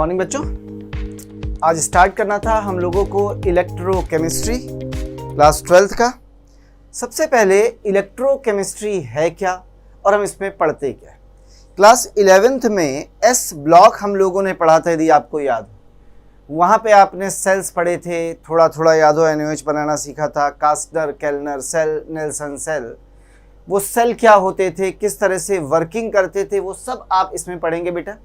Morning बच्चों। आज start करना था हम लोगों को इलेक्ट्रोकेमिस्ट्री क्लास 12th का। सबसे पहले इलेक्ट्रोकेमिस्ट्री है क्या और हम इसमें पढ़ते क्या है। क्लास 11th में एस ब्लॉक हम लोगों ने पढ़ा था, यदि आपको याद हो। वहाँ पे आपने सेल्स पढ़े थे, थोड़ा थोड़ा याद हो, NaOH बनाना सीखा था, कास्टर केल्नर सेल, नेल्सन सेल। वो सेल क्या होते थे, किस तरह से वर्किंग करते थे, वो सब आप इसमें पढ़ेंगे बेटा।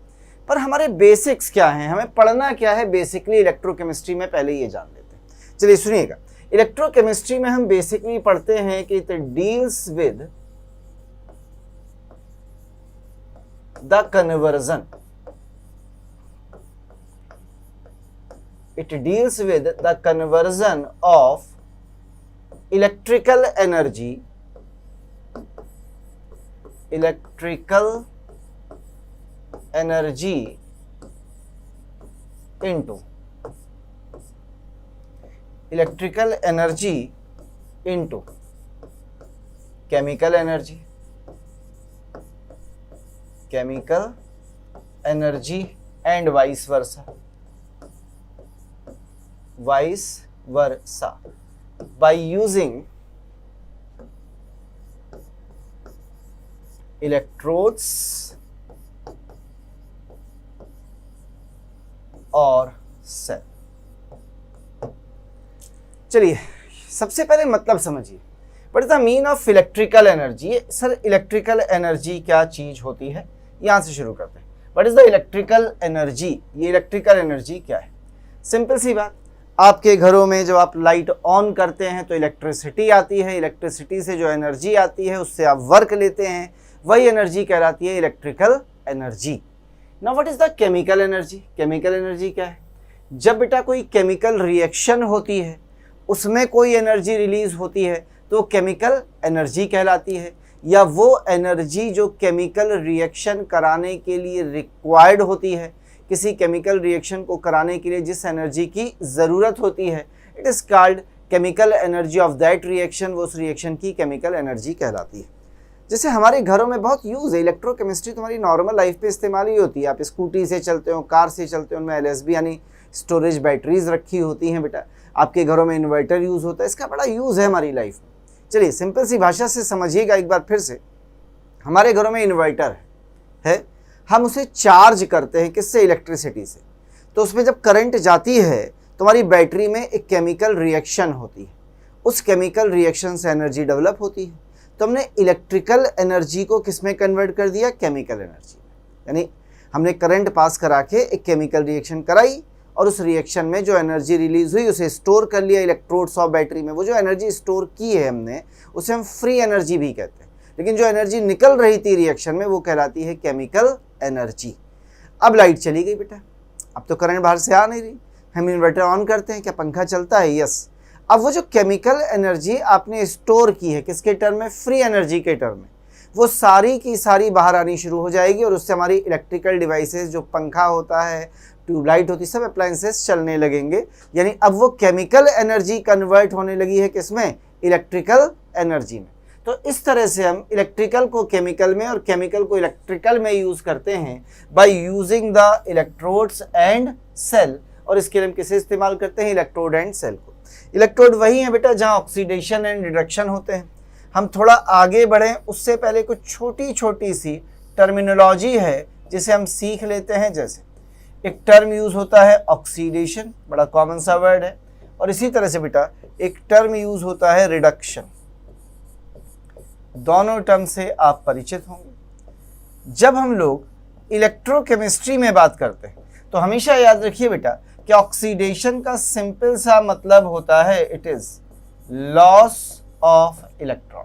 पर हमारे बेसिक्स क्या हैं, हमें पढ़ना क्या है बेसिकली इलेक्ट्रोकेमिस्ट्री में, पहले ये जान लेते हैं। चलिए सुनिएगा, इलेक्ट्रोकेमिस्ट्री में हम बेसिकली पढ़ते हैं कि it deals with the conversion, it deals with the conversion of electrical energy into chemical energy and vice versa by using electrodes और सेल। चलिए सबसे पहले मतलब समझिए, what is the mean of electrical energy. Sir electrical energy क्या चीज होती है, यहां से शुरू करते हैं। What is the electrical energy, ये इलेक्ट्रिकल एनर्जी क्या है। सिंपल सी बात, आपके घरों में जब आप लाइट ऑन करते हैं तो इलेक्ट्रिसिटी आती है, इलेक्ट्रिसिटी से जो एनर्जी आती है उससे आप वर्क लेते हैं, वही एनर्जी कहलाती है electrical energy. Now what is the chemical energy. Chemical energy क्या है, जब बेटा कोई केमिकल रिएक्शन होती है उसमें कोई एनर्जी रिलीज होती है तो केमिकल एनर्जी कहलाती है, या वो एनर्जी जो केमिकल रिएक्शन कराने के लिए रिक्वायर्ड होती है, किसी केमिकल रिएक्शन को कराने के लिए जिस एनर्जी की ज़रूरत होती है, it is called chemical energy of that reaction, वो उस रिएक्शन की केमिकल एनर्जी कहलाती है। जैसे हमारे घरों में बहुत यूज़ है इलेक्ट्रोकेमिस्ट्री, तुम्हारी नॉर्मल लाइफ पे इस्तेमाल ही होती है। आप स्कूटी से चलते हो, कार से चलते हो, उनमें LSB यानी स्टोरेज बैटरीज रखी होती हैं बेटा। आपके घरों में इन्वर्टर यूज़ होता है, इसका बड़ा यूज़ है हमारी लाइफ में। चलिए सिंपल सी भाषा से समझिएगा एक बार फिर से। हमारे घरों में इन्वर्टर है, हम उसे चार्ज करते हैं किससे, इलेक्ट्रिसिटी से। तो उसमें जब करंट जाती है तो हमारी बैटरी में एक केमिकल रिएक्शन होती है, उस केमिकल रिएक्शन से एनर्जी डेवलप होती है। तो हमने इलेक्ट्रिकल एनर्जी को किस में कन्वर्ट कर दिया, केमिकल एनर्जी में। यानी हमने करंट पास करा के एक केमिकल रिएक्शन कराई और उस रिएक्शन में जो एनर्जी रिलीज हुई उसे स्टोर कर लिया इलेक्ट्रोड्स ऑफ बैटरी में। वो जो एनर्जी स्टोर की है हमने, उसे हम फ्री एनर्जी भी कहते हैं, लेकिन जो एनर्जी निकल रही थी रिएक्शन में वो कहलाती है केमिकल एनर्जी। अब लाइट चली गई बेटा, अब तो करंट बाहर से आ नहीं रही, हम इन्वर्टर ऑन करते हैं, क्या पंखा चलता है, यस। अब वो जो केमिकल एनर्जी आपने स्टोर की है किसके टर्म में, फ्री एनर्जी के टर्म में, वो सारी की सारी बाहर आनी शुरू हो जाएगी और उससे हमारी इलेक्ट्रिकल डिवाइसेस, जो पंखा होता है, ट्यूबलाइट होती है, सब अप्लायंसेस चलने लगेंगे। यानी अब वो केमिकल एनर्जी कन्वर्ट होने लगी है किसमें, इलेक्ट्रिकल एनर्जी में। तो इस तरह से हम इलेक्ट्रिकल को केमिकल में और केमिकल को इलेक्ट्रिकल में यूज़ करते हैं by using the electrodes and cell. और इसके लिए हम किसे इस्तेमाल करते हैं, इलेक्ट्रोड एंड सेल को। इलेक्ट्रोड वही है बेटा जहाँ ऑक्सीडेशन एंड रिडक्शन होते हैं। हम थोड़ा आगे बढ़ें उससे पहले कुछ छोटी छोटी सी टर्मिनोलॉजी है जिसे हम सीख लेते हैं। जैसे एक टर्म यूज़ होता है ऑक्सीडेशन, बड़ा कॉमन सा वर्ड है, और इसी तरह से बेटा एक टर्म यूज़ होता है रिडक्शन। दोनों टर्म से आप परिचित होंगे। जब हम लोग इलेक्ट्रोकेमिस्ट्री में बात करते हैं तो हमेशा याद रखिए बेटा कि ऑक्सीडेशन का सिंपल सा मतलब होता है it is loss of electron.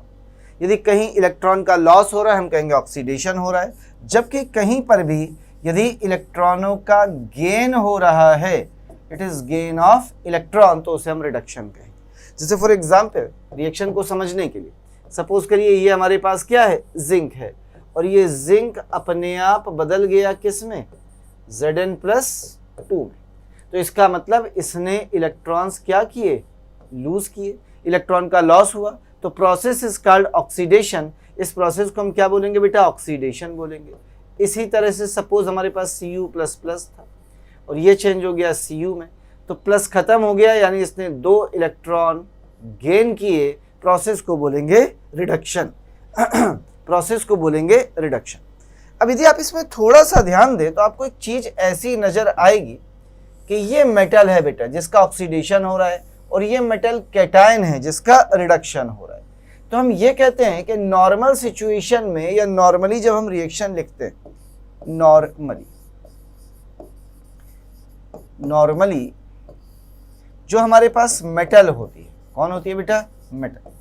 यदि कहीं इलेक्ट्रॉन का लॉस हो रहा है हम कहेंगे ऑक्सीडेशन हो रहा है, जबकि कहीं पर भी यदि इलेक्ट्रॉनों का गेन हो रहा है it is gain of electron, तो उसे हम रिडक्शन कहेंगे। जैसे फॉर एग्जाम्पल रिएक्शन को समझने के लिए सपोज करिए ये हमारे पास क्या है, जिंक है, और ये जिंक अपने आप बदल गया किस में, Zn+2 में। तो इसका मतलब इसने इलेक्ट्रॉन्स क्या किए, लूज किए, इलेक्ट्रॉन का लॉस हुआ। तो प्रोसेस इज कॉल्ड ऑक्सीडेशन। इस प्रोसेस को हम क्या बोलेंगे बेटा, ऑक्सीडेशन बोलेंगे। इसी तरह से सपोज हमारे पास Cu++ था और ये चेंज हो गया Cu में, तो प्लस खत्म हो गया, यानी इसने 2 इलेक्ट्रॉन गेन किए। प्रोसेस को बोलेंगे रिडक्शन। प्रोसेस को बोलेंगे रिडक्शन। अब यदि आप इसमें थोड़ा सा ध्यान दें तो आपको एक चीज ऐसी नजर आएगी कि ये मेटल है बेटा जिसका ऑक्सीडेशन हो रहा है, और ये मेटल कैटायन है जिसका रिडक्शन हो रहा है। तो हम ये कहते हैं कि नॉर्मल सिचुएशन में या नॉर्मली जब हम रिएक्शन लिखते हैं, नॉर्मली जो हमारे पास मेटल होती है, कौन होती है बेटा? मेटल,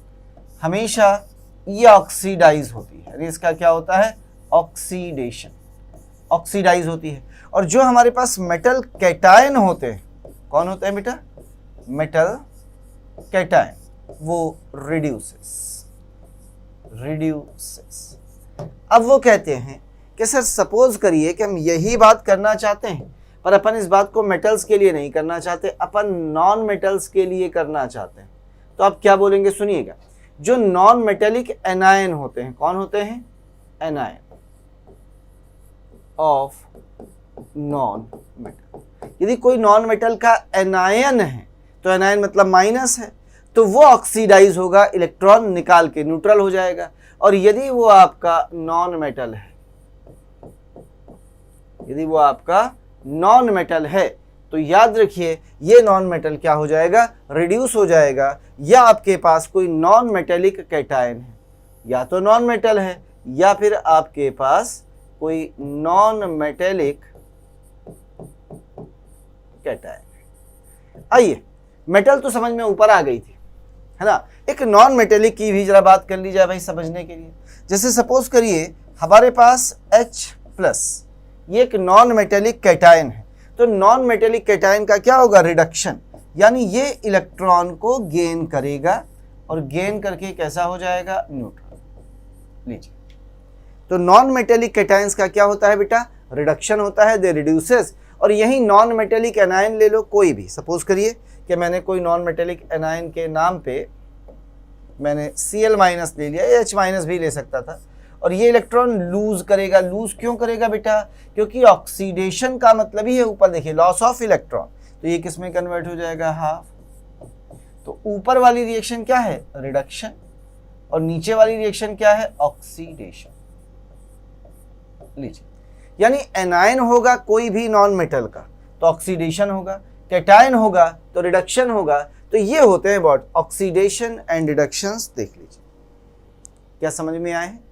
हमेशा ये ऑक्सीडाइज होती है, यानी इसका क्या होता है? ऑक्सीडेशन, ऑक्सीडाइज होती है। और जो हमारे पास मेटल कैटायन होते हैं, कौन होते हैं बेटा? मेटल कैटायन, वो रिड्यूसेस। अब वो कहते हैं कि सर सपोज करिए कि हम यही बात करना चाहते हैं, पर अपन इस बात को मेटल्स के लिए नहीं करना चाहते, अपन नॉन मेटल्स के लिए करना चाहते हैं। तो आप क्या बोलेंगे? सुनिएगा, जो नॉन मेटेलिक एनायन होते हैं, कौन होते हैं? Anion of non metal. यदि कोई नॉन मेटल का एनायन है, तो एनायन मतलब माइनस है, तो वो ऑक्सीडाइज होगा, इलेक्ट्रॉन निकाल के न्यूट्रल हो जाएगा। और यदि वो आपका नॉन मेटल है, यदि वो आपका नॉन मेटल है, तो याद रखिए ये नॉन मेटल क्या हो जाएगा? रिड्यूस हो जाएगा। या आपके पास कोई नॉन मेटेलिक कैटायन है, या तो नॉन मेटल है या फिर आपके पास कोई नॉन मेटेलिक कैटायन है। आइए, मेटल तो समझ में ऊपर आ गई थी, है ना। एक नॉन मेटेलिक की भी जरा बात कर ली जाए भाई समझने के लिए। जैसे सपोज करिए हमारे पास H+, ये एक नॉन मेटेलिक कैटायन है, तो नॉन मेटेलिक कैटायन का क्या होगा? रिडक्शन, यानी ये इलेक्ट्रॉन को गेन करेगा और गेन करके कैसा हो जाएगा? न्यूट्रल। लीजिए, तो नॉन मेटेलिक कैटायंस का क्या होता है बेटा? रिडक्शन होता है, दे रिड्यूसेस। और यही नॉन मेटेलिक एनायन ले लो कोई भी, सपोज करिए कि मैंने कोई नॉन मेटेलिक एनायन के नाम पे मैंने Cl- ले लिया, H- भी ले सकता था, और ये इलेक्ट्रॉन लूज करेगा। लूज क्यों करेगा बेटा? क्योंकि ऑक्सीडेशन का मतलब ही है, ऊपर देखिए, लॉस ऑफ इलेक्ट्रॉन, तो ये किस में कन्वर्ट हो जाएगा? हाफ। तो ऊपर वाली रिएक्शन क्या है? रिडक्शन, और नीचे वाली रिएक्शन क्या है? ऑक्सीडेशन। लीजिए, यानी एनायन होगा कोई भी नॉन मेटल का तो ऑक्सीडेशन होगा, कैटायन होगा तो रिडक्शन होगा। तो ये होते हैं व्हाट? Oxidation and reductions. देख लीजिए, क्या समझ में आए हैं?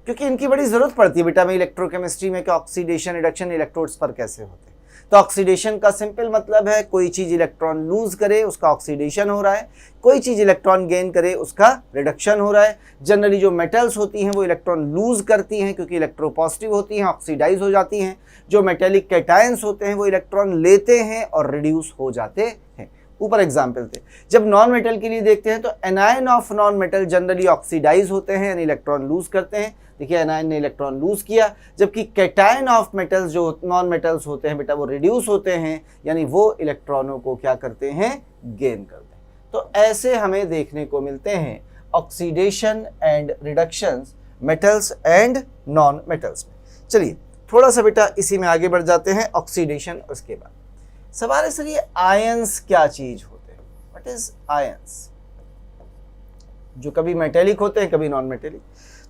क्योंकि इनकी बड़ी जरूरत पड़ती है बेटा में इलेक्ट्रोकेमिस्ट्री में कि ऑक्सीडेशन रिडक्शन इलेक्ट्रोड्स पर कैसे होते हैं। तो ऑक्सीडेशन का सिंपल मतलब है कोई चीज इलेक्ट्रॉन लूज करे उसका ऑक्सीडेशन हो रहा है, कोई चीज इलेक्ट्रॉन गेन करे उसका रिडक्शन हो रहा है। जनरली जो मेटल्स होती हैं वो इलेक्ट्रॉन लूज करती हैं क्योंकि इलेक्ट्रोपॉजिटिव होती हैं, ऑक्सीडाइज हो जाती हैं। जो मेटेलिक कैटायंस होते हैं वो इलेक्ट्रॉन लेते हैं और रिड्यूस हो जाते हैं। ऊपर एग्जाम्पल थे, जब नॉन मेटल के लिए देखते हैं तो anion of non metal generally oxidise होते हैं, यानी इलेक्ट्रॉन लूज करते हैं। देखिए एनायन ने इलेक्ट्रॉन लूज किया, जबकि कैटायन ऑफ मेटल्स जो नॉन मेटल्स होते हैं बेटा वो रिड्यूस होते हैं, यानी वो इलेक्ट्रॉनों को क्या करते हैं? गेन करते हैं। तो ऐसे हमें देखने को मिलते हैं oxidation and reductions metals and non metals में। चलिए थोड़ा सा बेटा इसी में आगे बढ़ जाते हैं, ऑक्सीडेशन। उसके बाद सवाल है सर ये आयंस क्या चीज होते हैं? What is ions? जो कभी मेटेलिक होते हैं कभी नॉन मेटेलिक।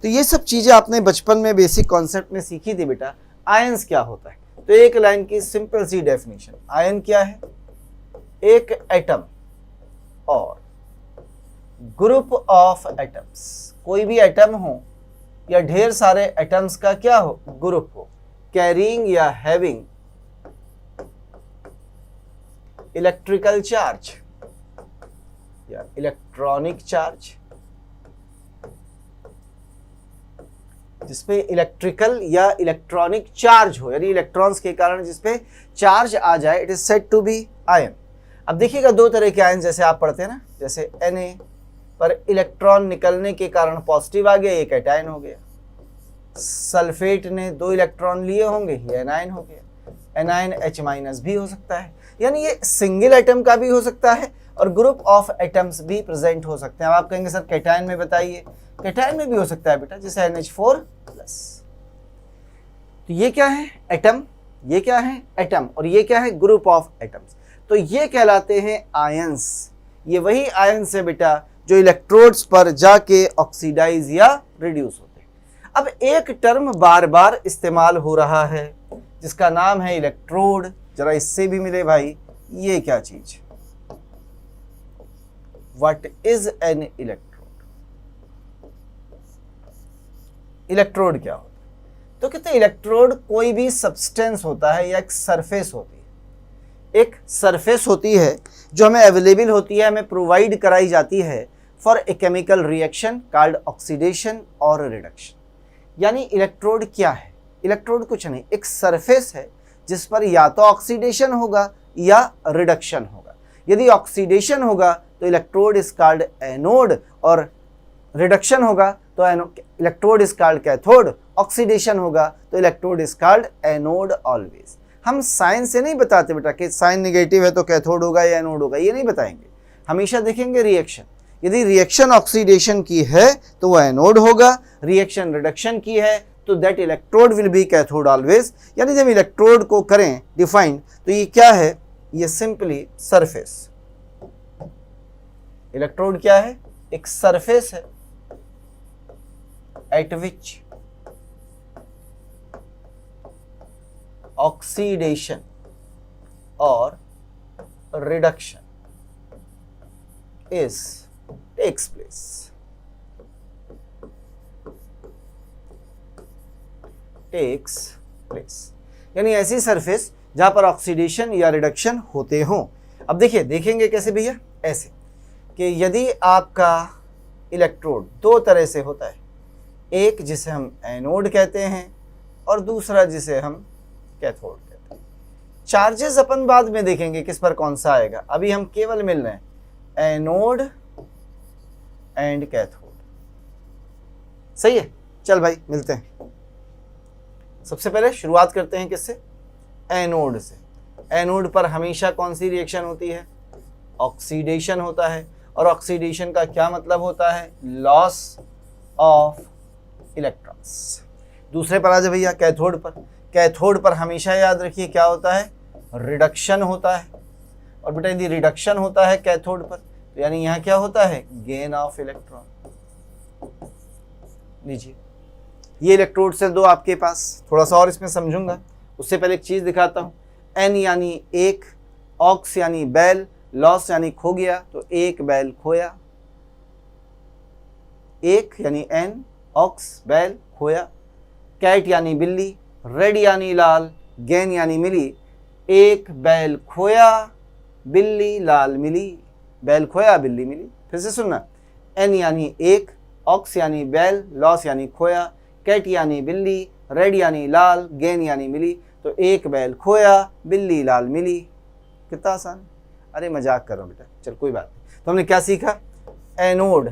तो ये सब चीजें आपने बचपन में बेसिक कॉन्सेप्ट में सीखी थी बेटा। आयंस क्या होता है? तो एक लाइन की सिंपल सी डेफिनेशन, आयन क्या है? एक एटम और ग्रुप ऑफ एटम्स, कोई भी एटम हो या ढेर सारे एटम्स का क्या हो? ग्रुप हो, कैरिंग या हैविंग इलेक्ट्रिकल चार्ज या इलेक्ट्रॉनिक चार्ज, जिसपे इलेक्ट्रिकल या इलेक्ट्रॉनिक चार्ज हो, यानी इलेक्ट्रॉन्स के कारण जिसपे चार्ज आ जाए, it is said to be ion. अब देखिएगा दो तरह के आयन जैसे आप पढ़ते हैं ना, जैसे Na पर इलेक्ट्रॉन निकलने के कारण पॉजिटिव आ गया, ये कैटायन हो गया। सल्फेट ने 2 इलेक्ट्रॉन लिए होंगे, ये एनायन हो गया। एनायन H- भी हो सकता है, यानी ये सिंगल एटम का भी हो सकता है और ग्रुप ऑफ एटम्स भी प्रेजेंट हो सकते हैं। अब आप कहेंगे सर कैटायन में बताइए, कैटायन में भी हो सकता है बेटा, जैसे NH4+। तो ये क्या है? एटम, ये क्या है? एटम, और ये क्या है? Group of atoms. तो ये कहलाते हैं आयंस। ये वही आयंस है बेटा जो इलेक्ट्रोड्स पर जाके ऑक्सीडाइज या रिड्यूस होते हैं। अब एक टर्म बार बार इस्तेमाल हो रहा है जिसका नाम है इलेक्ट्रोड। जरा इससे भी मिले भाई, ये क्या चीज? What is an electrode? Electrode क्या होता है? तो कहते हैं इलेक्ट्रोड कोई भी सब्सटेंस होता है या एक सरफेस होती है। एक सरफेस होती है जो हमें अवेलेबल होती है, हमें प्रोवाइड कराई जाती है for a chemical reaction called oxidation और रिडक्शन। यानी इलेक्ट्रोड क्या है? इलेक्ट्रोड कुछ नहीं, एक सरफेस है जिस पर या तो ऑक्सीडेशन होगा या रिडक्शन होगा। यदि ऑक्सीडेशन होगा तो इलेक्ट्रोड इज कॉल्ड एनोड, और रिडक्शन होगा तो electrode is called cathode, oxidation होगा तो electrode is called anode always. हम साइन से नहीं बताते बेटा कि साइन नेगेटिव है तो कैथोड होगा या एनोड होगा, ये नहीं बताएंगे। हमेशा देखेंगे रिएक्शन। यदि रिएक्शन ऑक्सीडेशन की है तो वो एनोड होगा, रिएक्शन रिडक्शन की है तो that electrode will be cathode always. यानी जब इलेक्ट्रोड को करें डिफाइन तो ये क्या है? ये सिंपली सरफेस। इलेक्ट्रोड क्या है? एक सरफेस है एट विच ऑक्सीडेशन और reduction is takes place. Takes place यानी ऐसी सरफेस जहां पर ऑक्सीडेशन या रिडक्शन होते हों। अब देखिए, देखेंगे कैसे भैया? ऐसे कि यदि आपका इलेक्ट्रोड दो तरह से होता है, एक जिसे हम एनोड कहते हैं और दूसरा जिसे हम कैथोड कहते हैं। चार्जेस अपन बाद में देखेंगे किस पर कौन सा आएगा, अभी हम केवल मिल रहे हैं एनोड एंड कैथोड। सही है, चल भाई मिलते हैं। सबसे पहले शुरुआत करते हैं किससे? एनोड से। एनोड पर हमेशा कौन सी रिएक्शन होती है? ऑक्सीडेशन होता है, और ऑक्सीडेशन का क्या मतलब होता है? Loss of electrons. दूसरे पर आ जाए भैया, कैथोड पर। कैथोड पर हमेशा याद रखिए क्या होता है? रिडक्शन होता है। और बेटा यदि रिडक्शन होता है कैथोड पर तो यानी यहाँ क्या होता है? Gain of electron. लीजिए, ये इलेक्ट्रोड सेल दो आपके पास, थोड़ा सा और इसमें समझूंगा, उससे पहले एक चीज दिखाता हूं। एन यानी एक, ऑक्स यानी बैल, लॉस यानी खो गया, तो एक बैल खोया। एक यानी एन, ऑक्स बैल खोया। कैट यानी बिल्ली, रेड यानी लाल, गेन यानी मिली। एक बैल खोया, बिल्ली लाल मिली। बैल खोया, बिल्ली मिली। फिर से सुनना, एन यानी एक, ऑक्स यानी बैल, लॉस यानी खोया, कैट यानी बिल्ली, रेड यानी लाल, गेन यानी मिली। तो एक बैल खोया, बिल्ली लाल मिली। कितना आसान। अरे मजाक कर रहा हूँ बेटा, चल कोई बात नहीं। तो हमने क्या सीखा? एनोड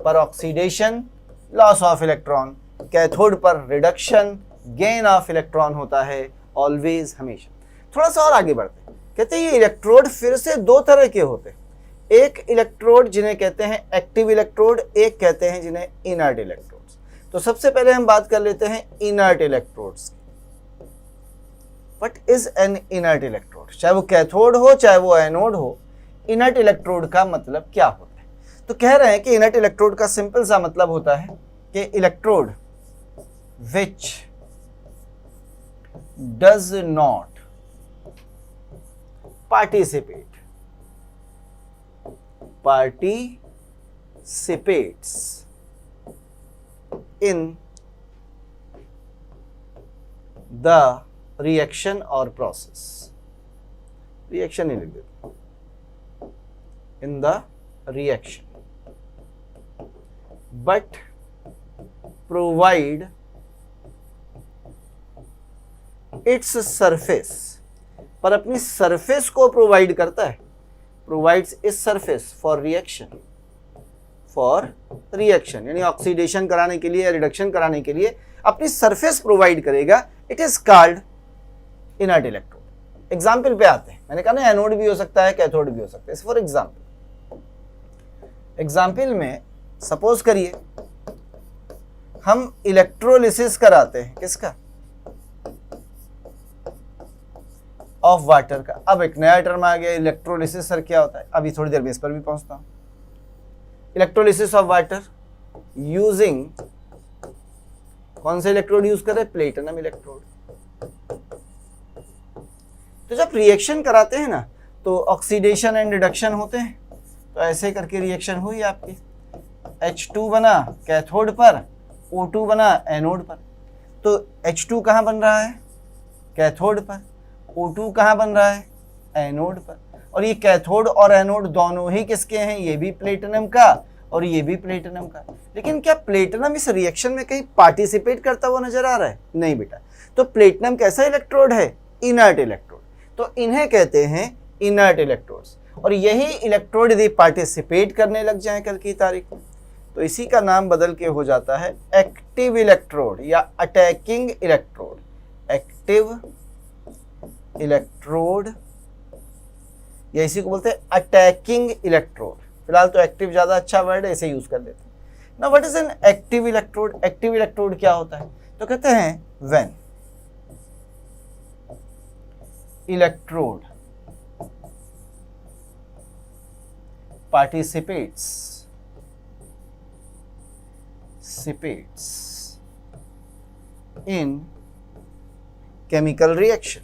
पर oxidation, loss of electron. Cathode पर रिडक्शन, गेन ऑफ इलेक्ट्रॉन होता है ऑलवेज, हमेशा। थोड़ा सा और आगे बढ़ते हैं। कहते हैं ये इलेक्ट्रोड फिर से दो तरह के होते हैं। एक इलेक्ट्रोड जिन्हें कहते हैं एक्टिव इलेक्ट्रोड, एक कहते हैं जिन्हें इनर्ट इलेक्ट्रोड्स। तो सबसे पहले हम बात कर लेते हैं इनर्ट इलेक्ट्रोड्स की। What is an inert electrode? चाहे वो कैथोड हो चाहे वो एनोड हो, इनर्ट इलेक्ट्रोड का मतलब क्या होता है? तो कह रहे हैं कि इनर्ट इलेक्ट्रोड का सिंपल सा मतलब होता है कि electrode which does not participates in the reaction or process. Reaction ही लिख देते, in the reaction, but provide its surface, पर अपनी सरफेस को प्रोवाइड करता है। प्रोवाइड्स इस सरफेस फॉर रिएक्शन यानी ऑक्सीडेशन कराने के लिए, रिडक्शन कराने के लिए अपनी सरफेस प्रोवाइड करेगा। It is called inert electrode. Example पे आते हैं। मैंने कहा ना एनोड भी हो सकता है, कैथोड भी हो सकता है। फॉर एग्जाम्पल में सपोज करिए हम इलेक्ट्रोलिसिस कराते हैं। किसका? ऑफ वाटर का। अब एक नया टर्म आ गया इलेक्ट्रोलिसिस। सर क्या होता है? अभी थोड़ी देर में इस पर भी पहुंचता हूं। इलेक्ट्रोलिसिस ऑफ वाटर यूजिंग कौन से इलेक्ट्रोड यूज कर रहे? Platinum electrode. तो जब रिएक्शन कराते हैं ना तो ऑक्सीडेशन एंड रिडक्शन होते हैं। तो ऐसे करके रिएक्शन हुई आपकी, H2 बना कैथोड पर, O2 बना एनोड पर। तो H2 कहाँ बन रहा है? कैथोड पर। O2 कहाँ बन रहा है? एनोड पर। और ये कैथोड और एनोड दोनों ही किसके हैं? ये भी प्लेटिनम का और ये भी प्लेटिनम का। लेकिन क्या प्लेटिनम इस रिएक्शन में कहीं पार्टिसिपेट करता हुआ नजर आ रहा है? नहीं बेटा। तो प्लेटिनम कैसा इलेक्ट्रोड है? Inert electrode. तो इन्हें कहते हैं इनर्ट इलेक्ट्रोड्स। और यही इलेक्ट्रोड यदि पार्टिसिपेट करने लग जाए कल की तारीख में तो इसी का नाम बदल के हो जाता है एक्टिव इलेक्ट्रोड या अटैकिंग इलेक्ट्रोड। एक्टिव इलेक्ट्रोड या इसी को बोलते हैं अटैकिंग इलेक्ट्रोड। फिलहाल तो एक्टिव ज्यादा अच्छा वर्ड है, इसे यूज कर लेते हैं। Now what is an active electrode? Active electrode क्या होता है? तो कहते हैं when electrode participates in chemical reaction।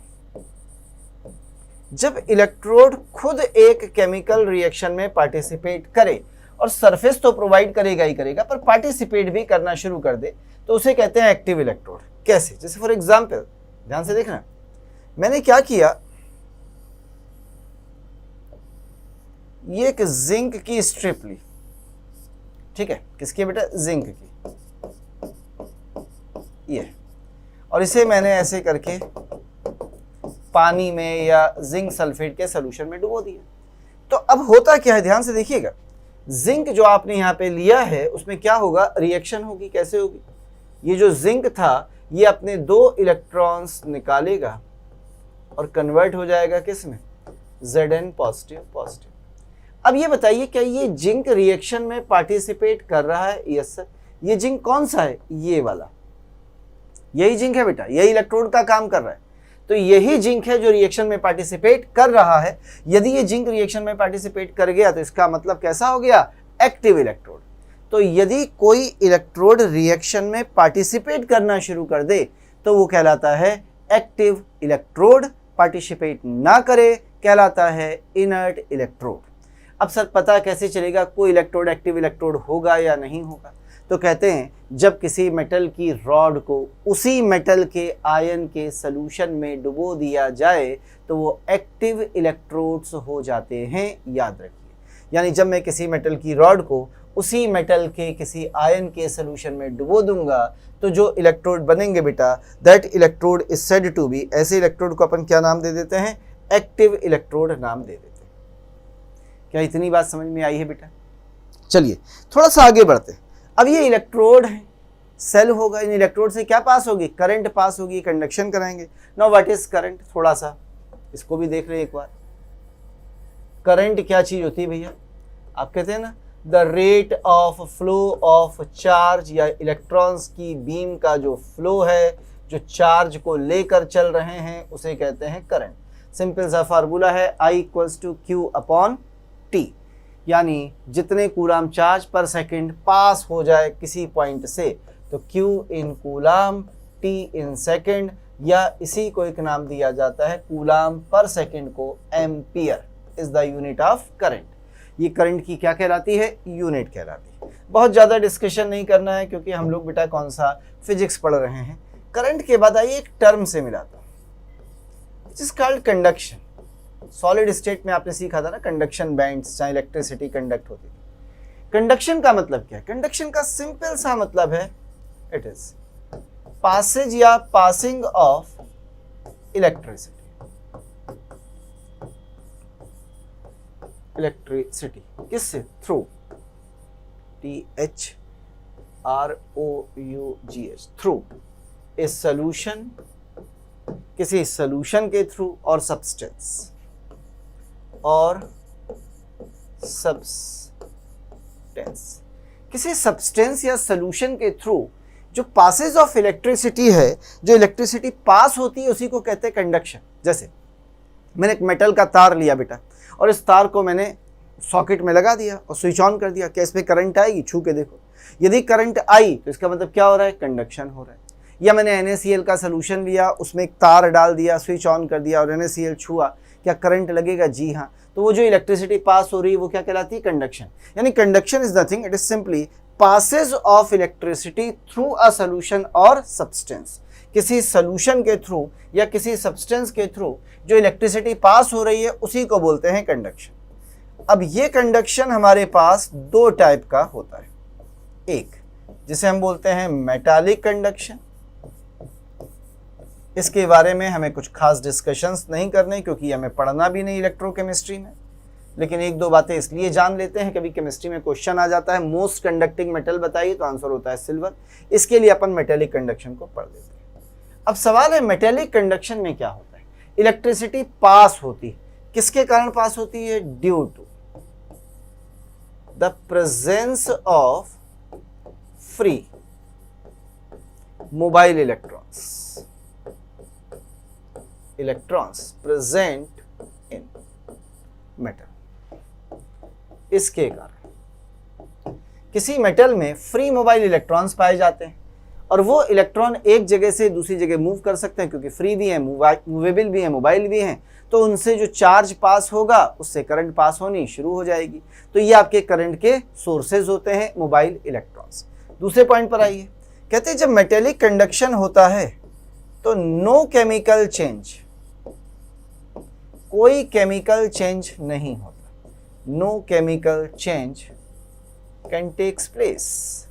जब इलेक्ट्रोड खुद एक केमिकल रिएक्शन में पार्टिसिपेट करे, और सरफेस तो प्रोवाइड करेगा ही करेगा पर पार्टिसिपेट भी करना शुरू कर दे, तो उसे कहते हैं एक्टिव इलेक्ट्रोड। कैसे? जैसे फॉर एग्जांपल ध्यान से देखना, मैंने क्या किया, ये एक जिंक की स्ट्रिप ली, ठीक है, किसकी बेटा? जिंक की, ये, और इसे मैंने ऐसे करके पानी में या जिंक सल्फेट के सॉल्यूशन में डुबो दिया। तो अब होता क्या है, ध्यान से देखिएगा, जिंक जो आपने यहाँ पे लिया है उसमें क्या होगा? रिएक्शन होगी। कैसे होगी? ये जो जिंक था ये अपने 2 इलेक्ट्रॉन्स निकालेगा और कन्वर्ट हो जाएगा किस में? Zn positive positive. अब ये बताइए क्या ये जिंक रिएक्शन में पार्टिसिपेट कर रहा है? Yes sir. ये जिंक कौन सा है? ये वाला, यही जिंक है बेटा, यही इलेक्ट्रोड का काम कर रहा है। तो यही जिंक है जो रिएक्शन में पार्टिसिपेट कर रहा है। यदि ये जिंक रिएक्शन में पार्टिसिपेट कर गया तो इसका मतलब कैसा हो गया? Active electrode. तो यदि कोई इलेक्ट्रोड रिएक्शन में पार्टिसिपेट करना शुरू कर दे तो वो कहलाता है एक्टिव इलेक्ट्रोड। पार्टिसिपेट ना करे कहलाता है इनर्ट इलेक्ट्रोड। अब सर पता कैसे चलेगा कोई इलेक्ट्रोड एक्टिव इलेक्ट्रोड होगा या नहीं होगा? तो कहते हैं जब किसी मेटल की रॉड को उसी मेटल के आयन के सॉल्यूशन में डुबो दिया जाए तो वो एक्टिव इलेक्ट्रोड्स हो जाते हैं। याद रखिए, यानी जब मैं किसी मेटल की रॉड को उसी मेटल के किसी आयन के सॉल्यूशन में डुबो दूंगा तो जो इलेक्ट्रोड बनेंगे बेटा, that electrode is said to be, ऐसे इलेक्ट्रोड को अपन क्या नाम दे देते हैं? एक्टिव इलेक्ट्रोड नाम दे देते हैं। क्या इतनी बात समझ में आई है बेटा? चलिए थोड़ा सा आगे बढ़ते हैं। अब ये इलेक्ट्रोड है, सेल होगा, इन इलेक्ट्रोड से क्या पास होगी? करंट पास होगी, कंडक्शन कराएंगे। Now what is current? थोड़ा सा इसको भी देख रहे हैं एक बार। करंट क्या चीज होती है भैया? आप कहते हैं ना the rate of flow of charge, या इलेक्ट्रॉन्स की बीम का जो फ्लो है, जो चार्ज को लेकर चल रहे हैं, उसे कहते हैं करंट। सिंपल सा फार्मूला है I equals to Q upon T, यानी जितने कूलाम चार्ज पर सेकंड पास हो जाए किसी पॉइंट से तो Q in coulomb, T in second, या इसी को एक नाम दिया जाता है कूलाम पर सेकंड को ampere is the unit of current. ये करंट की क्या कहलाती है? यूनिट कहलाती है। बहुत ज़्यादा डिस्कशन नहीं करना है क्योंकि हम लोग बेटा कौन सा फिजिक्स पढ़ रहे हैं। करंट के बाद आइए एक टर्म से मिलाता हूँ, it is called conduction. Solid state में आपने सीखा था ना कंडक्शन बैंड्स, जहाँ इलेक्ट्रिसिटी कंडक्ट होती थी। कंडक्शन का मतलब क्या है? कंडक्शन का सिंपल सा मतलब है इट इज पासेज या पासिंग ऑफ इलेक्ट्रिसिटी। इलेक्ट्रिसिटी किससे? Through, THROUGH, through a solution, किसी सॉल्यूशन के थ्रू, और सब्सटेंस, और सब्सटेंस, किसी सब्सटेंस या सॉल्यूशन के थ्रू जो पासेज ऑफ इलेक्ट्रिसिटी है, जो इलेक्ट्रिसिटी पास होती है उसी को कहते हैं कंडक्शन। जैसे मैंने एक मेटल का तार लिया बेटा, और इस तार को मैंने सॉकेट में लगा दिया और स्विच ऑन कर दिया। क्या इस पर करंट आएगी? छू के देखो। यदि करंट आई तो इसका मतलब क्या हो रहा है? कंडक्शन हो रहा है। या मैंने NaCl का सोल्यूशन लिया, उसमें एक तार डाल दिया, स्विच ऑन कर दिया और NaCl छुआ, क्या करंट लगेगा? जी हाँ। तो वो जो इलेक्ट्रिसिटी पास हो रही है वो क्या कहलाती है? कंडक्शन। यानी conduction is nothing, it is simply passage of electricity through a solution और सब्सटेंस। किसी सोल्यूशन के थ्रू या किसी सब्सटेंस के थ्रू जो इलेक्ट्रिसिटी पास हो रही है उसी को बोलते हैं कंडक्शन। अब ये कंडक्शन हमारे पास दो टाइप का होता है। एक जिसे हम बोलते हैं मेटालिक कंडक्शन, इसके बारे में हमें कुछ खास डिस्कशंस नहीं करने क्योंकि हमें पढ़ना भी नहीं इलेक्ट्रोकेमिस्ट्री में, लेकिन एक दो बातें इसलिए जान लेते हैं, कभी केमिस्ट्री में क्वेश्चन आ जाता है मोस्ट कंडक्टिंग मेटल बताइए, तो आंसर होता है सिल्वर। इसके लिए अपन मेटेलिक कंडक्शन को पढ़ लेते हैं। अब सवाल है मेटेलिक कंडक्शन में क्या होता है? इलेक्ट्रिसिटी पास होती है, किसके कारण पास होती है? Due to the presence of free mobile electrons present in metal. इसके कारण किसी मेटल में फ्री मोबाइल इलेक्ट्रॉन्स पाए जाते हैं और वो इलेक्ट्रॉन एक जगह से दूसरी जगह मूव कर सकते हैं क्योंकि फ्री भी है, मूवेबल भी है, मोबाइल भी हैं, तो उनसे जो चार्ज पास होगा उससे करंट पास होनी शुरू हो जाएगी। तो ये आपके करंट के सोर्सेज होते हैं मोबाइल इलेक्ट्रॉन्स। दूसरे पॉइंट पर आइए, कहते हैं जब मेटेलिक कंडक्शन होता है तो नो केमिकल चेंज, कोई केमिकल चेंज नहीं होता। No chemical change can takes place.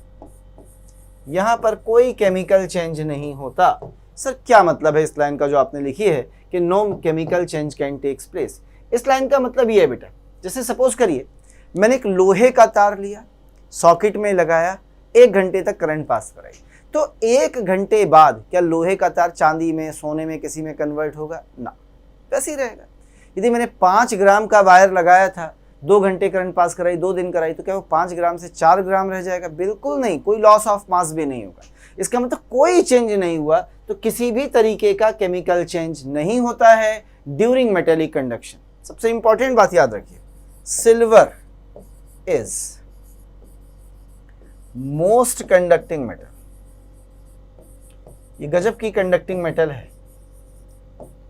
यहां पर कोई केमिकल चेंज नहीं होता। सर क्या मतलब है इस लाइन का जो आपने लिखी है कि no chemical change can takes place? इस लाइन का मतलब ये है बेटा, जैसे सपोज करिए मैंने एक लोहे का तार लिया, सॉकेट में लगाया, 1 घंटे तक करंट पास कराई, तो 1 घंटे बाद क्या लोहे का तार चांदी में, सोने में, किसी में कन्वर्ट होगा? ना, वैसे ही रहेगा। यदि मैंने 5 ग्राम का वायर लगाया था, 2 घंटे करंट पास कराई, 2 दिन कराई, तो क्या वो 5 ग्राम से 4 ग्राम रह जाएगा? बिल्कुल नहीं, कोई लॉस ऑफ मास भी नहीं होगा। इसका मतलब कोई चेंज नहीं हुआ, तो किसी भी तरीके का केमिकल चेंज नहीं होता है ड्यूरिंग मेटेलिक कंडक्शन। सबसे इंपॉर्टेंट बात याद रखिए, silver is most conducting metal. ये गजब की कंडक्टिंग मेटल है,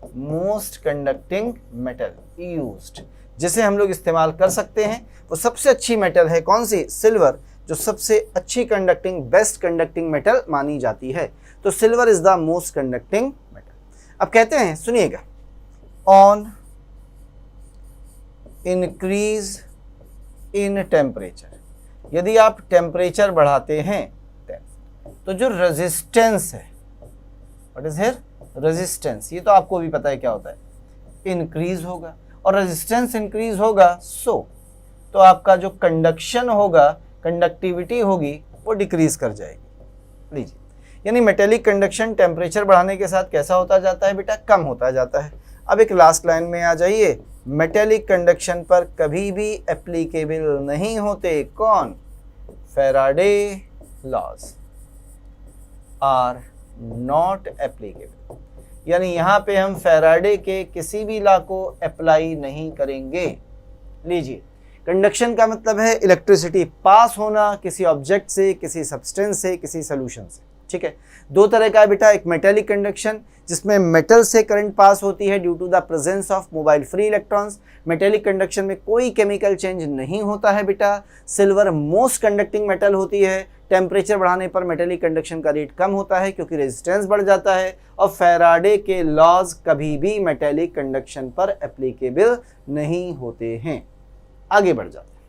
मोस्ट कंडक्टिंग मेटल यूज्ड, जिसे हम लोग इस्तेमाल कर सकते हैं। वो सबसे अच्छी मेटल है कौन सी? सिल्वर, जो सबसे अच्छी कंडक्टिंग, बेस्ट कंडक्टिंग मेटल मानी जाती है। तो silver is the most conducting metal. अब कहते हैं, सुनिएगा, ऑन इंक्रीज इन टेम्परेचर, यदि आप टेम्परेचर बढ़ाते हैं तो जो रेजिस्टेंस है, व्हाट इज हियर? रेजिस्टेंस, ये तो आपको भी पता है क्या होता है, इंक्रीज होगा, और रेजिस्टेंस इंक्रीज होगा तो आपका जो कंडक्शन होगा, कंडक्टिविटी होगी, वो डिक्रीज कर जाएगी। लीजिए, यानी मेटेलिक कंडक्शन टेम्परेचर बढ़ाने के साथ कैसा होता जाता है बेटा? कम होता जाता है। अब एक लास्ट लाइन में आ जाइए, मेटेलिक कंडक्शन पर कभी भी एप्लीकेबल नहीं होते कौन? Faraday laws are not applicable. यानी यहां पे हम फैराडे के किसी भी लॉ को अप्लाई नहीं करेंगे। लीजिए, कंडक्शन का मतलब है इलेक्ट्रिसिटी पास होना किसी ऑब्जेक्ट से, किसी सब्सटेंस से, किसी सोल्यूशन से। ठीक है, दो तरह का है बेटा, एक मेटेलिक कंडक्शन जिसमें मेटल से करंट पास होती है due to the presence of mobile free electrons. Metallic conduction में कोई केमिकल चेंज नहीं होता है बेटा। सिल्वर मोस्ट कंडक्टिंग मेटल होती है, टेम्परेचर बढ़ाने पर मेटेलिक कंडक्शन का रेट कम होता है क्योंकि रेजिस्टेंस बढ़ जाता है, और फैराडे के लॉज कभी भी मेटेलिक कंडक्शन पर एप्लीकेबल नहीं होते हैं। आगे बढ़ जाते हैं।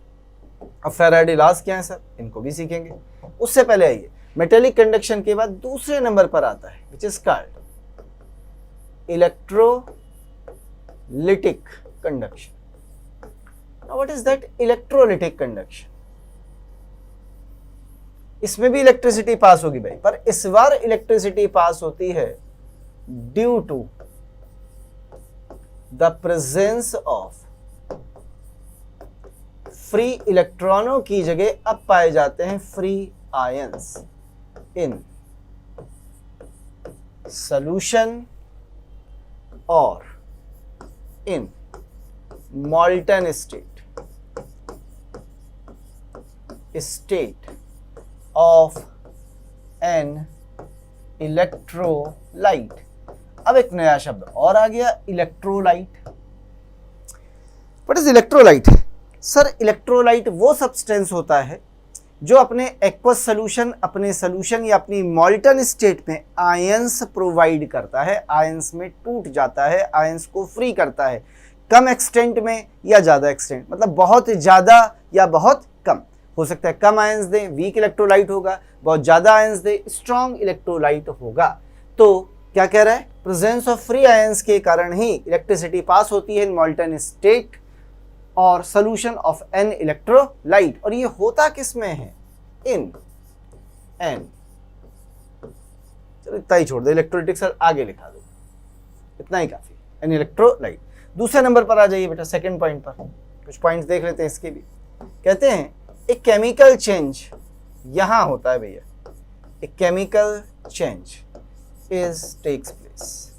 अब फैराडे लॉज क्या है सर? इनको भी सीखेंगे। उससे पहले आइए, मेटेलिक कंडक्शन के बाद दूसरे नंबर पर आता है which is called electrolytic conduction. Now what is that electrolytic conduction? इसमें भी इलेक्ट्रिसिटी पास होगी भाई, पर इस बार इलेक्ट्रिसिटी पास होती है due to the presence of free इलेक्ट्रॉनों की जगह अब पाए जाते हैं फ्री आयंस इन सॉल्यूशन और in molten state of an electrolyte। अब एक नया शब्द और आ गया, electrolyte. What is electrolyte? Sir electrolyte वो सब्सटेंस होता है जो अपने एक्वस सोल्यूशन, अपने सोल्यूशन या अपनी मॉल्टन स्टेट में आयंस प्रोवाइड करता है, आयंस में टूट जाता है, आयंस को फ्री करता है, कम एक्सटेंट में या ज़्यादा एक्सटेंट, मतलब बहुत ज़्यादा या बहुत कम। हो सकता है कम आयंस दे, वीक इलेक्ट्रोलाइट होगा, बहुत ज़्यादा आयंस दे, स्ट्रॉन्ग इलेक्ट्रोलाइट होगा। तो क्या कह रहा है? प्रेजेंस ऑफ फ्री आयंस के कारण ही इलेक्ट्रिसिटी पास होती है इन मॉल्टन स्टेट और सोल्यूशन ऑफ एन इलेक्ट्रोलाइट। और ये होता किस में है? इन एन, चलो इतना ही छोड़ दो, इलेक्ट्रोलिटिक सर आगे लिखा दो, इतना ही काफी, एन इलेक्ट्रोलाइट। दूसरे नंबर पर आ जाइए बेटा, सेकंड पॉइंट पर। कुछ पॉइंट्स देख लेते हैं इसके भी। कहते हैं एक केमिकल चेंज यहां होता है भैया, एक chemical change is takes place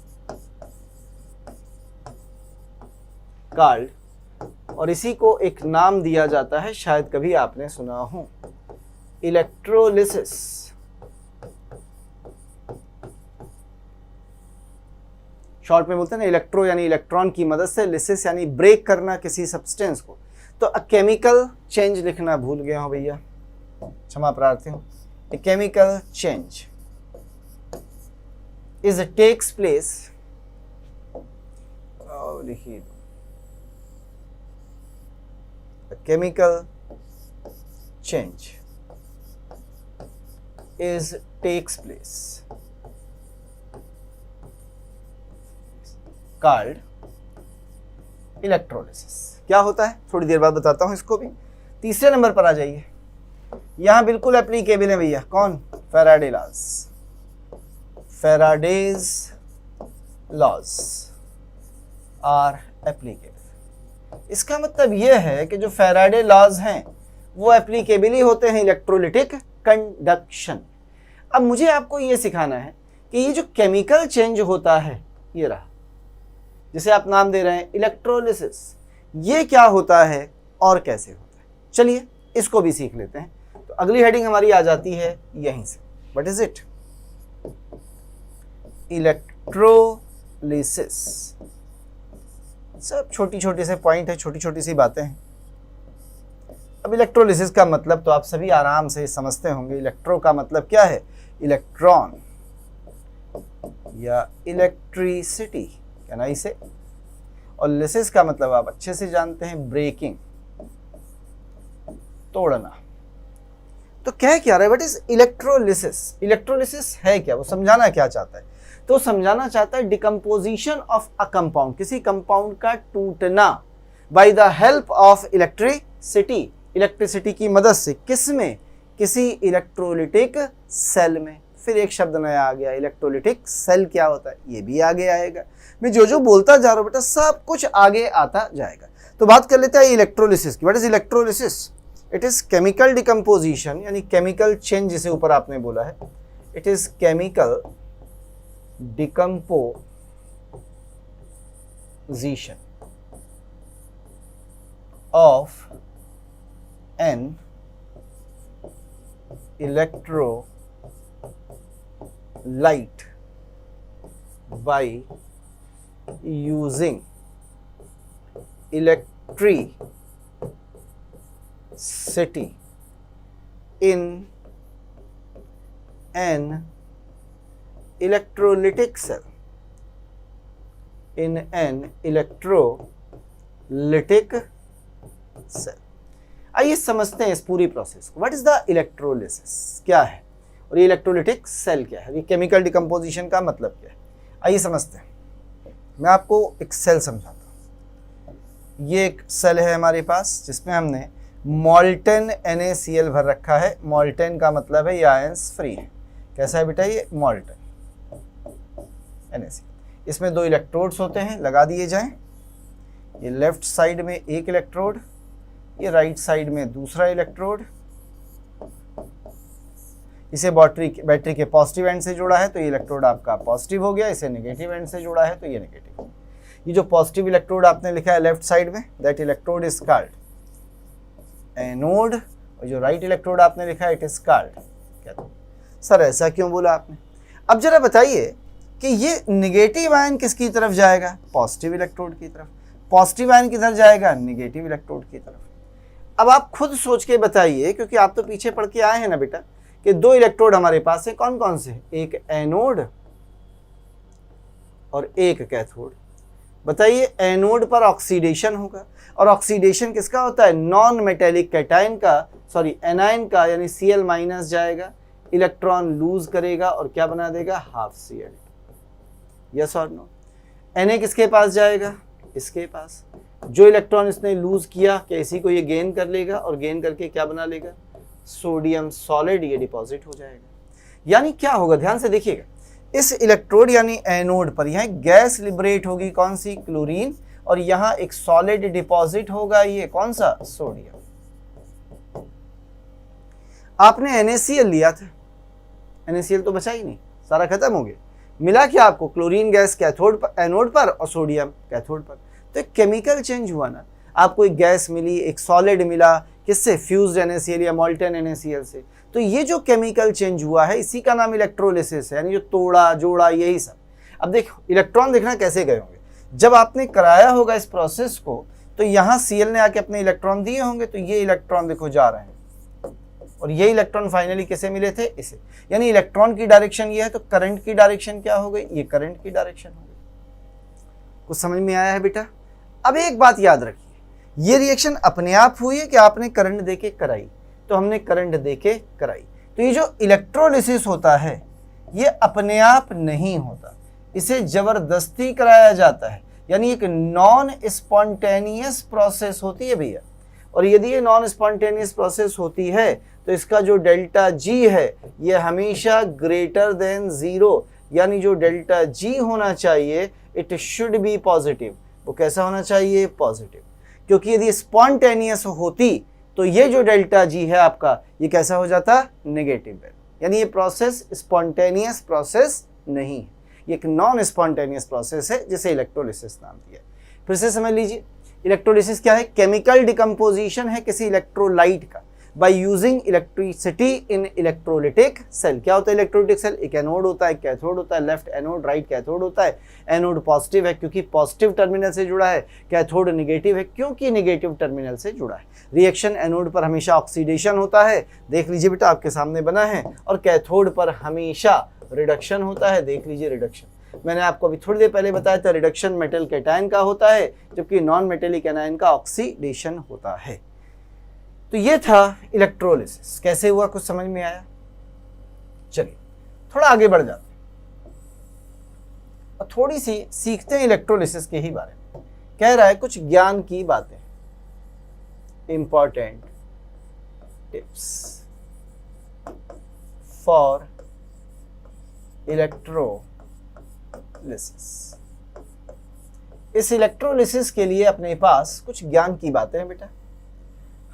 called, और इसी को एक नाम दिया जाता है, शायद कभी आपने सुना हो, इलेक्ट्रोलिसिस। शॉर्ट में बोलते हैं ना, इलेक्ट्रो यानी इलेक्ट्रॉन की मदद से, लिसिस यानी ब्रेक करना किसी सब्सटेंस को। तो अ केमिकल चेंज लिखना भूल गया हूं भैया, क्षमा प्रार्थी हूं। A chemical change is takes place, लिखिए, chemical change takes place called electrolysis। क्या होता है थोड़ी देर बाद बताता हूं इसको भी। तीसरे नंबर पर आ जाइए, यहां बिल्कुल एप्लीकेबल है भैया, कौन? Faraday laws. Faraday's laws are applicable. इसका मतलब यह है कि जो फैराडे लॉज हैं वो एप्लीकेबल ही होते हैं इलेक्ट्रोलिटिक कंडक्शन। अब मुझे आपको ये सिखाना है कि ये जो केमिकल चेंज होता है, ये रहा, जिसे आप नाम दे रहे हैं इलेक्ट्रोलिसिस, ये क्या होता है और कैसे होता है। चलिए इसको भी सीख लेते हैं। तो अगली हेडिंग हमारी आ जाती है यहीं से, व्हाट इज इट? इलेक्ट्रोलिसिस। सब छोटी छोटी से पॉइंट है, छोटी छोटी सी बातें हैं। अब इलेक्ट्रोलिसिस का मतलब तो आप सभी आराम से समझते होंगे। इलेक्ट्रो का मतलब क्या है? इलेक्ट्रॉन या इलेक्ट्रिसिटी, कहना इसे। और लिसिस का मतलब आप अच्छे से जानते हैं, ब्रेकिंग, तोड़ना। तो कह क्या रहा है? What is electrolysis? इलेक्ट्रोलिसिस है क्या? वो समझाना क्या चाहता है? तो समझाना चाहता है डिकम्पोजिशन ऑफ अ कंपाउंड, किसी कंपाउंड का टूटना, by the help of electricity, electricity की मदद से। किसमें? किसी इलेक्ट्रोलिटिक सेल में। फिर एक शब्द नया आ गया, इलेक्ट्रोलिटिक सेल क्या होता है ये भी आगे आएगा। मैं जो बोलता जा रहा हूं बेटा सब कुछ आगे आता जाएगा। तो बात कर लेते हैं इलेक्ट्रोलिसिस की। What is electrolysis? It is chemical decomposition, यानी केमिकल चेंज जिसे ऊपर आपने बोला है। It is chemical decomposition of an electrolyte by using electricity in an electrolytic cell, in an electrolytic cell। आइए समझते हैं इस पूरी प्रोसेस को। व्हाट इज द इलेक्ट्रोलिसिस, क्या है, और ये इलेक्ट्रोलिटिक सेल क्या है, ये केमिकल डिकम्पोजिशन का मतलब क्या है, आइए समझते हैं। मैं आपको एक सेल समझाता हूँ। ये एक सेल है हमारे पास जिसमें हमने मॉल्टन NaCl भर रखा है। मॉल्टन का मतलब है ये आयंस फ्री है। कैसा है बेटा? ये मॉल्टन NaCl। इसमें 2 इलेक्ट्रोड्स होते हैं, लगा दिए जाएं। ये लेफ्ट साइड में एक इलेक्ट्रोड, ये राइट साइड में दूसरा इलेक्ट्रोड। इसे बैटरी के पॉजिटिव एंड से जोड़ा है तो ये इलेक्ट्रोड आपका पॉजिटिव हो गया, इसे नेगेटिव एंड से जोड़ा है तो ये नेगेटिव। ये जो पॉजिटिव इलेक्ट्रोड आपने लिखा है लेफ्ट साइड में, that electrode is called anode, और जो राइट इलेक्ट्रोड आपने लिखा है it is called cathode. Sir ऐसा क्यों बोला आपने? अब जरा बताइए कि ये निगेटिव आयन किसकी तरफ जाएगा? पॉजिटिव इलेक्ट्रोड की तरफ। पॉजिटिव आयन किधर जाएगा? निगेटिव इलेक्ट्रोड की तरफ। अब आप खुद सोच के बताइए, क्योंकि आप तो पीछे पढ़ के आए हैं ना बेटा, कि दो इलेक्ट्रोड हमारे पास है, कौन कौन से? एक एनोड और एक कैथोड। बताइए एनोड पर ऑक्सीडेशन होगा, और ऑक्सीडेशन किसका होता है? नॉन मेटेलिक कैटायन का, सॉरी एनायन का, यानी Cl माइनस जाएगा, इलेक्ट्रॉन लूज करेगा और क्या बना देगा? Half Cl। यस और नो? Na किसके पास जाएगा? इसके पास। जो इलेक्ट्रॉन इसने लूज किया, क्या इसी को ये गेन कर लेगा, और गेन करके क्या बना लेगा? सोडियम सॉलिड, ये डिपॉजिट हो जाएगा। यानी क्या होगा? ध्यान से देखिएगा, इस इलेक्ट्रोड यानी एनोड पर यहाँ गैस लिबरेट होगी, कौन सी? क्लोरीन, और यहाँ एक सॉलिड डिपॉजिट होगा, ये कौन सा? सोडियम। आपने NaCl लिया था, NaCl तो बचा ही नहीं, सारा खत्म हो गया। मिला क्या आपको? क्लोरीन गैस कैथोड पर, एनोड पर, और सोडियम कैथोड पर। तो एक केमिकल चेंज हुआ ना, आपको एक गैस मिली, एक सॉलिड मिला, किससे? फ्यूज्ड NaCl या मॉल्टन NaCl से। तो ये जो केमिकल चेंज हुआ है इसी का नाम इलेक्ट्रोलिसिस है, यानी जो तोड़ा जोड़ा यही सब। अब देखो इलेक्ट्रॉन देखना कैसे गए होंगे, जब आपने कराया होगा इस प्रोसेस को, तो यहाँ Cl ने आके अपने इलेक्ट्रॉन दिए होंगे, तो ये इलेक्ट्रॉन देखो जा रहे हैं, और ये इलेक्ट्रॉन फाइनली किसे मिले थे? इसे। यानी इलेक्ट्रॉन की डायरेक्शन ये है, तो करंट की डायरेक्शन क्या हो गई? ये करंट की डायरेक्शन हो गई। कुछ समझ में आया है बेटा? अब एक बात याद रखिए, ये रिएक्शन अपने आप हुई है कि आपने करंट देके कराई? तो हमने करंट देके कराई। तो ये जो इलेक्ट्रोलिसिस होता है ये अपने आप नहीं होता, इसे जबरदस्ती कराया जाता है, यानी एक नॉन स्पॉन्टेनियस प्रोसेस होती है भैया। और यदि ये नॉन स्पॉन्टेनियस प्रोसेस होती है तो इसका जो डेल्टा जी है ये हमेशा ग्रेटर देन 0, यानी जो डेल्टा जी होना चाहिए इट शुड बी पॉजिटिव। वो कैसा होना चाहिए? पॉजिटिव। क्योंकि यदि स्पॉन्टेनियस होती तो ये जो डेल्टा जी है आपका ये कैसा हो जाता? नेगेटिव है। यानी ये प्रोसेस स्पॉन्टेनियस प्रोसेस नहीं है, ये एक नॉन स्पॉन्टेनियस प्रोसेस है जिसे इलेक्ट्रोलिसिस नाम दिया है। फिर से समझ लीजिए, इलेक्ट्रोलिसिस क्या है? केमिकल डिकम्पोजिशन है किसी इलेक्ट्रोलाइट का by using electricity in electrolytic cell. क्या होता है इलेक्ट्रोलिटिक सेल? एक एनोड होता है, कैथोड होता है, लेफ्ट एनोड राइट कैथोड होता है। एनोड पॉजिटिव है क्योंकि पॉजिटिव टर्मिनल से जुड़ा है, कैथोड निगेटिव है क्योंकि निगेटिव टर्मिनल से जुड़ा है। रिएक्शन एनोड पर हमेशा ऑक्सीडेशन होता है, देख लीजिए बेटा आपके सामने बना है, और कैथोड पर हमेशा रिडक्शन होता है, देख लीजिए रिडक्शन। मैंने आपको अभी थोड़ी देर पहले बताया था रिडक्शन मेटल कैटायन का होता है, जबकि नॉन मेटेलिक एनायन का ऑक्सीडेशन होता है। तो ये था इलेक्ट्रोलिसिस। कैसे हुआ कुछ समझ में आया? चलिए थोड़ा आगे बढ़ जाते हैं और थोड़ी सी सीखते हैं इलेक्ट्रोलिसिस के ही बारे में। कह रहा है कुछ ज्ञान की बातें, इंपॉर्टेंट टिप्स फॉर इलेक्ट्रोलिसिस। इस इलेक्ट्रोलिसिस के लिए अपने पास कुछ ज्ञान की बातें हैं बेटा,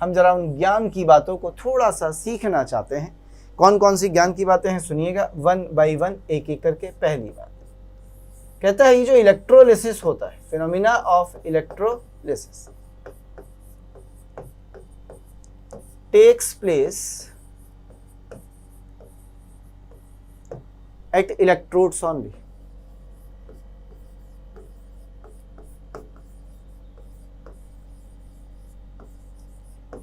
हम जरा उन ज्ञान की बातों को थोड़ा सा सीखना चाहते हैं। कौन कौन सी ज्ञान की बातें हैं सुनिएगा, 1 बाय 1 एक एक करके। पहली बात कहता है ये जो इलेक्ट्रोलिसिस होता है, phenomena of electrolysis takes place at electrodes only.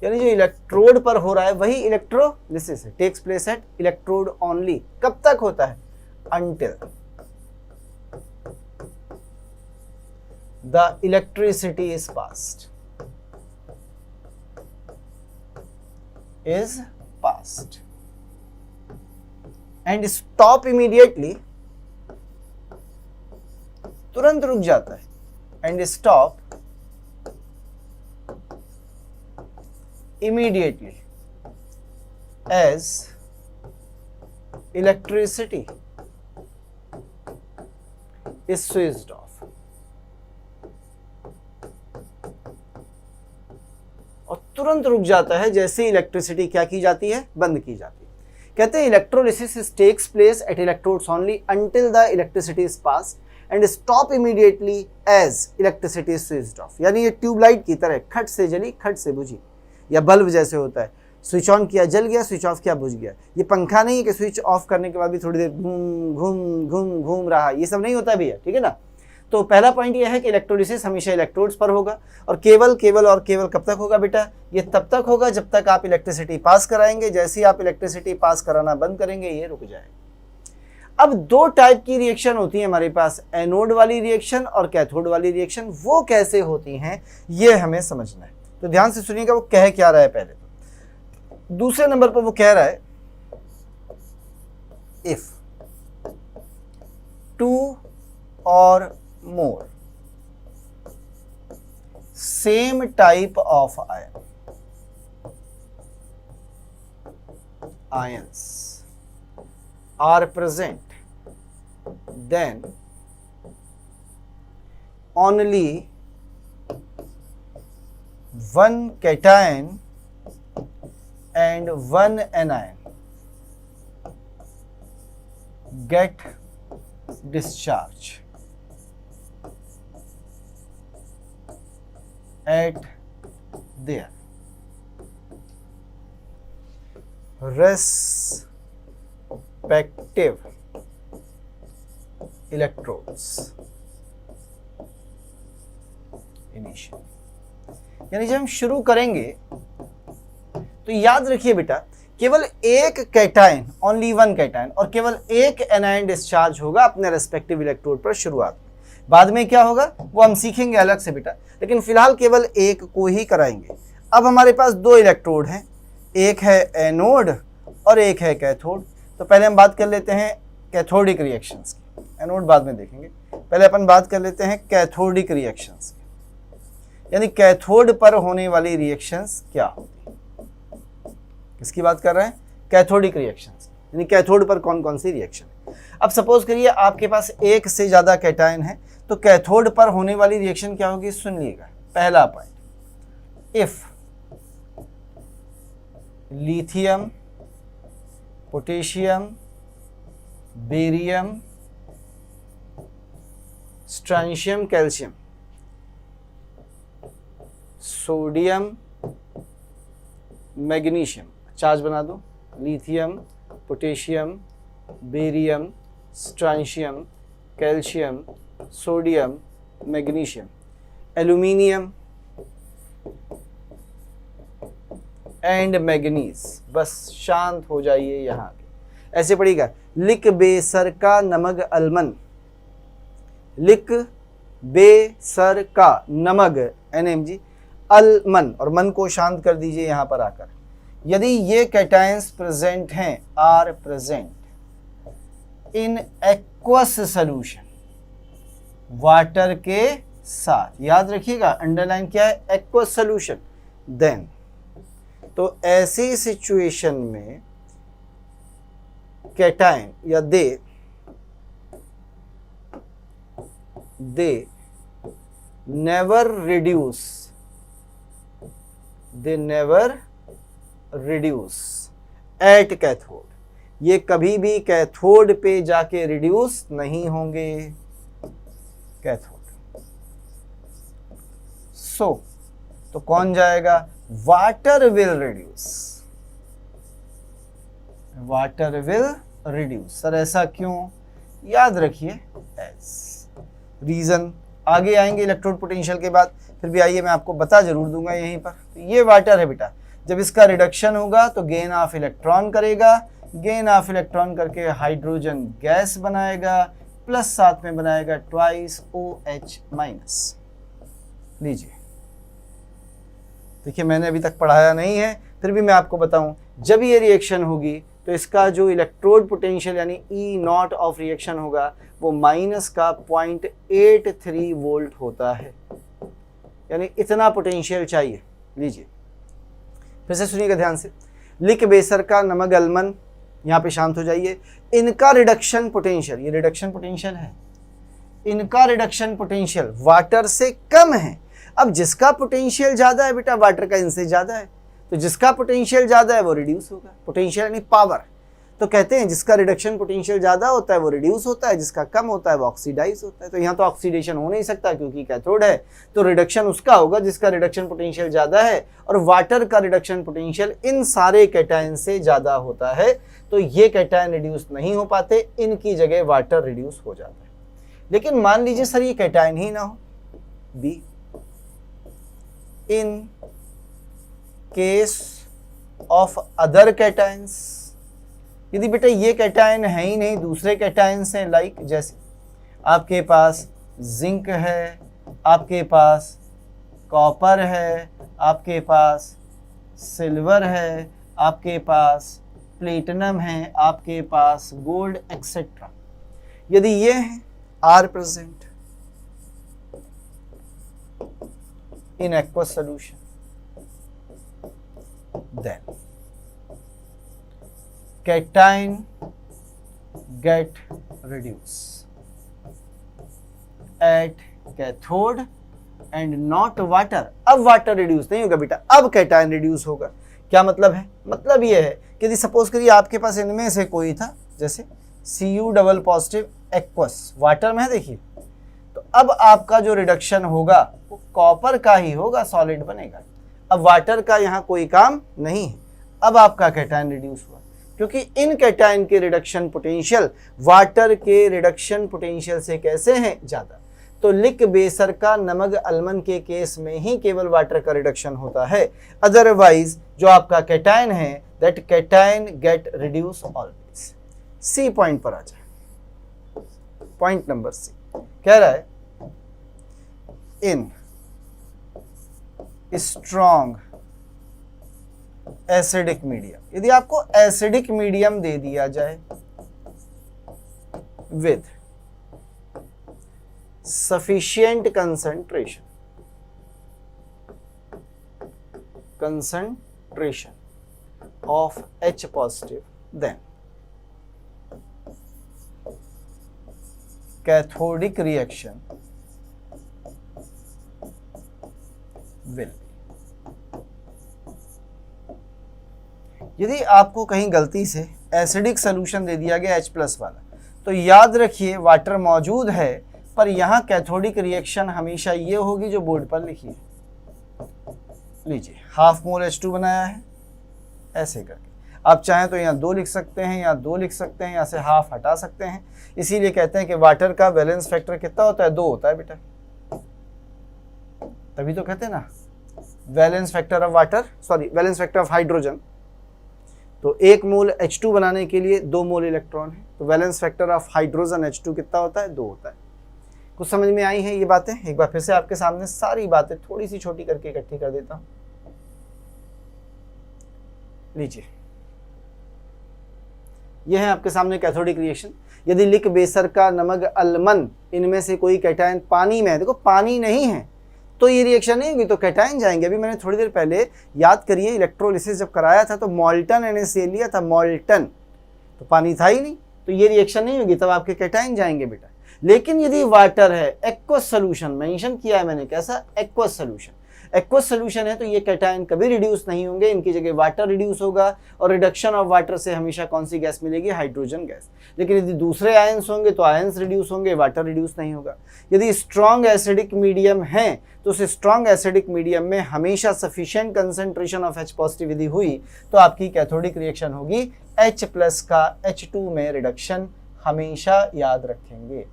यानी जो इलेक्ट्रोड पर हो रहा है वही इलेक्ट्रोलिसिस है। Takes place at electrode only. कब तक होता है? Until the electricity is passed, and stop immediately, तुरंत रुक जाता है, and stop immediately as electricity is switched off। और तुरंत रुक जाता है जैसे इलेक्ट्रिसिटी क्या की जाती है? बंद की जाती है। कहते हैं electrolysis takes place at electrodes only until the electricity is pass and stop immediately as electricity is switched off. यानी ये ट्यूबलाइट की तरह खट से जली खट से बुझी, या बल्ब जैसे होता है, स्विच ऑन किया जल गया, स्विच ऑफ किया बुझ गया। ये पंखा नहीं है कि स्विच ऑफ करने के बाद भी थोड़ी देर घूम घूम घूम घूम रहा, ये सब नहीं होता भैया, ठीक है ना। तो पहला पॉइंट ये है कि इलेक्ट्रोलिसिस हमेशा इलेक्ट्रोड्स पर होगा, और केवल कब तक होगा बेटा, ये तब तक होगा जब तक आप इलेक्ट्रिसिटी पास कराएंगे। जैसे ही आप इलेक्ट्रिसिटी पास कराना बंद करेंगे ये रुक जाएगा। अब दो टाइप की रिएक्शन होती है हमारे पास, एनोड वाली रिएक्शन और कैथोड वाली रिएक्शन। वो कैसे होती हैं ये हमें समझना है, तो ध्यान से सुनिएगा वो कह क्या रहा है। पहले तो दूसरे नंबर पर वो कह रहा है if 2 or more same type of ions are present, then only one cation and one anion get discharge at their respective electrodes initially। यानी जब हम शुरू करेंगे तो याद रखिए बेटा, केवल एक कैटायन, ओनली वन कैटायन, और केवल एक एनायन डिस्चार्ज होगा अपने रेस्पेक्टिव इलेक्ट्रोड पर शुरुआत में। बाद में क्या होगा वो हम सीखेंगे अलग से बेटा, लेकिन फिलहाल केवल एक को ही कराएंगे। अब हमारे पास दो इलेक्ट्रोड हैं, एक है एनोड और एक है कैथोड। तो पहले हम बात कर लेते हैं कैथोडिक रिएक्शंस की, एनोड बाद में देखेंगे। पहले अपन बात कर लेते हैं कैथोडिक रिएक्शंस की, यानी कैथोड पर होने वाली रिएक्शंस क्या होती है। किसकी बात कर रहे हैं, कैथोडिक रिएक्शंस, यानी कैथोड पर कौन कौन सी रिएक्शन है। अब सपोज करिए आपके पास एक से ज़्यादा कैटायन है, तो कैथोड पर होने वाली रिएक्शन क्या होगी, सुन लीजिएगा। पहला point, if lithium, potassium, barium, स्ट्रांशियम, calcium, sodium, magnesium, charge बना दो, lithium, potassium, barium, स्ट्रांशियम, calcium, sodium, magnesium, aluminium and manganese. बस शांत हो जाइए यहाँ पे, ऐसे पड़ेगा, लिक बेसर का नमक अलमन, लिक बेसर का नमक NMG अलमन, और मन को शांत कर दीजिए यहाँ पर आकर। यदि ये कैटायंस प्रेजेंट हैं, are present in aqueous solution, water के साथ, याद रखिएगा अंडरलाइन क्या है, एक्वस सॉल्यूशन, देन तो ऐसी सिचुएशन में कैटायन या they never reduce at cathode, ये कभी भी कैथोड पे जाके रिड्यूस नहीं होंगे, कैथोड। तो कौन जाएगा, वाटर विल रिड्यूस। सर ऐसा क्यों, याद रखिए एज रीजन, आगे आएंगे इलेक्ट्रोड पोटेंशियल के बाद, फिर भी आइए मैं आपको बता जरूर दूंगा यहीं पर। तो ये वाटर है बेटा, जब इसका रिडक्शन होगा तो गेन ऑफ इलेक्ट्रॉन करेगा, गेन ऑफ इलेक्ट्रॉन करके हाइड्रोजन गैस बनाएगा, प्लस साथ में बनाएगा ट्वाइस OH-। लीजिए देखिए, मैंने अभी तक पढ़ाया नहीं है, फिर भी मैं आपको बताऊं, जब ये रिएक्शन होगी तो इसका जो इलेक्ट्रोड पोटेंशियल यानी E0 ऑफ रिएक्शन होगा वो माइनस का 0.83 वोल्ट होता है, यानी इतना पोटेंशियल चाहिए। लीजिए फिर से सुनिएगा ध्यान से, लिक बेसर का नमक अलमन, यहाँ पे शांत हो जाइए, इनका रिडक्शन पोटेंशियल, ये रिडक्शन पोटेंशियल है, इनका रिडक्शन पोटेंशियल वाटर से कम है। अब जिसका पोटेंशियल ज़्यादा है बेटा, वाटर का इनसे ज़्यादा है, तो जिसका पोटेंशियल ज़्यादा है वो रिड्यूस होगा, पोटेंशियल यानी पावर। तो कहते हैं जिसका रिडक्शन पोटेंशियल ज़्यादा होता है वो रिड्यूस होता है, जिसका कम होता है वो ऑक्सीडाइज होता है। तो यहाँ तो ऑक्सीडेशन हो नहीं सकता क्योंकि कैथोड है, तो रिडक्शन उसका होगा जिसका रिडक्शन पोटेंशियल ज़्यादा है, और वाटर का रिडक्शन पोटेंशियल इन सारे कैटायन से ज़्यादा होता है। तो ये कैटायन रिड्यूस नहीं हो पाते, इनकी जगह वाटर रिड्यूस हो जाता है। लेकिन मान लीजिए सर ये कैटायन ही ना हो, B, in case of other cations, यदि बेटा ये कैटायन है ही नहीं, दूसरे कैटायंस हैं, लाइक जैसे आपके पास जिंक है, आपके पास कॉपर है, आपके पास सिल्वर है, आपके पास प्लेटिनम है, आपके पास गोल्ड एक्सेट्रा, यदि ये हैं are present in aqueous solution, then cation get reduced at cathode and not water। अब वाटर रिड्यूस नहीं होगा बेटा, अब कैटायन रिड्यूस होगा। क्या मतलब है? मतलब ये है कि यदि सपोज करिए आपके पास इनमें से कोई था, जैसे Cu double positive aqueous water में है, देखिए, तो अब आपका जो रिडक्शन होगा वो कॉपर का ही होगा, सॉलिड बनेगा। अब वाटर का यहाँ कोई काम नहीं है, अब आपका कैटायन रिड्यूस हुआ, क्योंकि इन कैटायन के रिडक्शन पोटेंशियल वाटर के रिडक्शन पोटेंशियल से कैसे हैं? ज़्यादा। तो लिक बेसर का नमक अलमन के केस में ही केवल वाटर का रिडक्शन होता है, अदरवाइज जो आपका कैटायन है that cation get reduce always. C point पर आ जाए, पॉइंट नंबर सी कह रहा है इन स्ट्रॉन्ग एसिडिक मीडियम, यदि आपको एसिडिक मीडियम दे दिया जाए with sufficient concentration of H positive, then cathodic reaction will. यदि आपको कहीं गलती से एसिडिक सॉल्यूशन दे दिया गया H प्लस वाला, तो याद रखिए वाटर मौजूद है, पर यहाँ कैथोडिक रिएक्शन हमेशा ये होगी जो बोर्ड पर लिखी है। लीजिए हाफ मोल H2 बनाया है, ऐसे करके आप चाहें तो यहाँ 2 लिख सकते हैं, यहाँ 2 लिख सकते हैं, यहाँ से हाफ हटा सकते हैं। इसीलिए कहते हैं कि वाटर का वैलेंस फैक्टर कितना होता है? 2 होता है बेटा, तभी तो कहते हैं ना valence factor of water, sorry valence factor of hydrogen. तो 1 मोल H2 बनाने के लिए 2 मोल इलेक्ट्रॉन है, तो valence factor of hydrogen H2 कितना होता है? 2 होता है। कुछ समझ में आई हैं ये बातें? एक बार फिर से आपके सामने सारी बातें थोड़ी सी छोटी करके इकट्ठी कर देता हूं। लीजिए यह है आपके सामने कैथोडिक रिएक्शन। यदि लिक बेसर का नमक अलमन इनमें से कोई कैटायन पानी में है, देखो पानी नहीं है तो ये रिएक्शन नहीं होगी, तो कैटायन जाएंगे। अभी मैंने थोड़ी देर पहले याद करिए इलेक्ट्रोलिसिस जब कराया था तो मॉल्टन NaCl लिया था, मॉल्टन, तो पानी था ही नहीं, तो ये रिएक्शन नहीं होगी, तब आपके कैटायन जाएंगे बेटा। लेकिन यदि वाटर है, एक्वस सॉल्यूशन मेंशन किया है मैंने, कैसा? Aqueous solution. एक्वस सॉल्यूशन है तो ये कैटायन कभी रिड्यूस नहीं होंगे, इनकी जगह वाटर रिड्यूस होगा, और रिडक्शन ऑफ वाटर से हमेशा कौन सी गैस मिलेगी? Hydrogen gas. लेकिन यदि दूसरे आयंस होंगे तो आयंस रिड्यूस होंगे, वाटर रिड्यूस नहीं होगा। यदि स्ट्रॉन्ग एसिडिक मीडियम है तो उस स्ट्रॉन्ग एसिडिक मीडियम में हमेशा sufficient concentration of H positive यदि हुई तो आपकी कैथोडिक रिएक्शन होगी H प्लस का H2 में रिडक्शन, हमेशा याद रखेंगे।